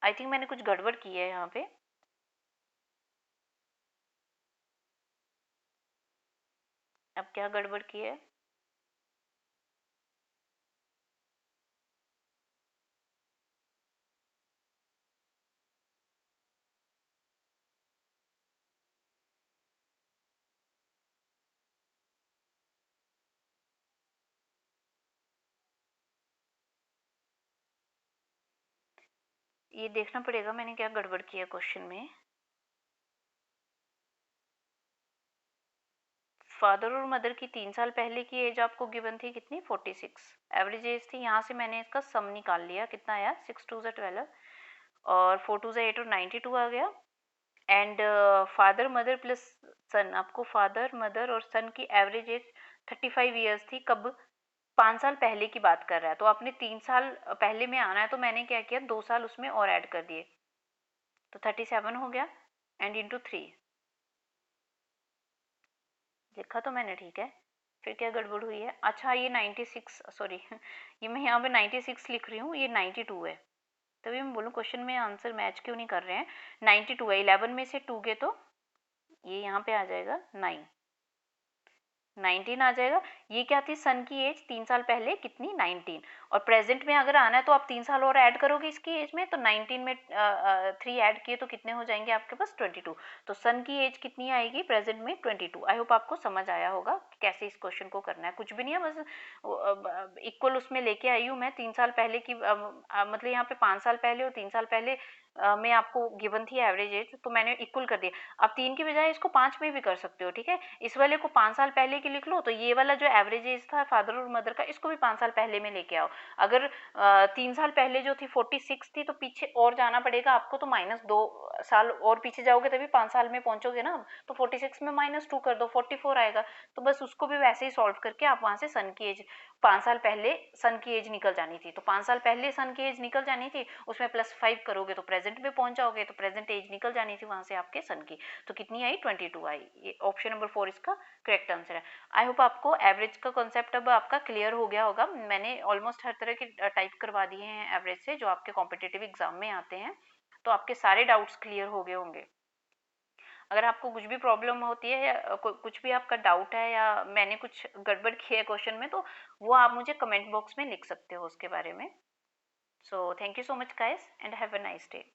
आई थिंक मैंने कुछ गड़बड़ की है यहाँ पे। अब क्या गड़बड़ की है, ये देखना पड़ेगा मैंने क्या गड़बड़ किया क्वेश्चन में। फादर और मदर की 3 साल पहले की एज आपको गिवन थी कितनी 46, एवरेज एज थी, यहाँ से मैंने इसका सम निकाल लिया, कितना आया 6 2 12 और 4 2 8 और 92 आ गया। एंड फादर मदर प्लस सन, आपको फादर मदर और सन की एवरेज एज 35 ईयर्स थी, कब 5 साल पहले की बात कर रहा है, तो आपने 3 साल पहले में आना है, तो मैंने क्या किया 2 साल उसमें और ऐड कर दिए, तो 37 हो गया एंड इंटू 3, लिखा तो मैंने ठीक है, फिर क्या गड़बड़ हुई है, अच्छा ये 96 सॉरी ये मैं यहाँ पे 96 लिख रही हूँ, ये 92 है, तभी मैं बोलूँ क्वेश्चन में आंसर मैच क्यों नहीं कर रहे हैं। 92 है, 11 में से 2 के तो ये यहाँ पे आ जाएगा 19 आ जाएगा। ये क्या थी सन की एज 3 साल पहले कितनी 19, और प्रेजेंट में अगर आना है तो आप 3 साल और ऐड करोगे इसकी एज में, तो 19 में 3 ऐड किए तो कितने हो जाएंगे आपके पास 22, तो सन की एज कितनी आएगी प्रेजेंट में 22। आई होप आपको समझ आया होगा कि कैसे इस क्वेश्चन को करना है, कुछ भी नहीं है, बस इक्वल उसमें लेके आई हूँ मैं 3 साल पहले की, मतलब यहाँ पे 5 साल पहले और 3 साल पहले में आपको गिवन थी एवरेज एज, तो मैंने इक्वल कर दिया। आप 3 की बजाय इसको 5 में भी कर सकते हो, ठीक है, इस वाले को 5 साल पहले की लिख लो, तो ये वाला जो एवरेज एज था फादर और मदर का, इसको भी 5 साल पहले में लेके आओ। अगर 3 साल पहले जो थी 46 थी, तो पीछे और जाना पड़ेगा आपको, तो -2 साल और पीछे जाओगे तभी 5 साल में पहुंचोगे ना, तो 46 में -2 कर दो 44 आएगा, तो बस उसको भी वैसे ही सॉल्व करके आप वहां से सन की एज 5 साल पहले सन की एज निकल जानी थी, तो 5 साल पहले सन की एज निकल जानी थी, उसमें +5 करोगे तो प्रेजेंट में पहुंच जाओगे, तो प्रेजेंट एज निकल जानी थी वहां से आपके सन की, तो कितनी आई 22 आई। ये ऑप्शन नंबर 4 इसका करेक्ट आंसर है। आई होप आपको एवरेज का कॉन्सेप्ट अब आपका क्लियर हो गया होगा, मैंने ऑलमोस्ट हर तरह के टाइप करवा दिए हैं एवरेज से जो आपके कॉम्पिटेटिव एग्जाम में आते हैं, तो आपके सारे डाउट्स क्लियर हो गए होंगे। अगर आपको कुछ भी प्रॉब्लम होती है या कुछ भी आपका डाउट है या मैंने कुछ गड़बड़ किया है क्वेश्चन में, तो वो आप मुझे कमेंट बॉक्स में लिख सकते हो उसके बारे में। So thank you so much guys and have a nice day.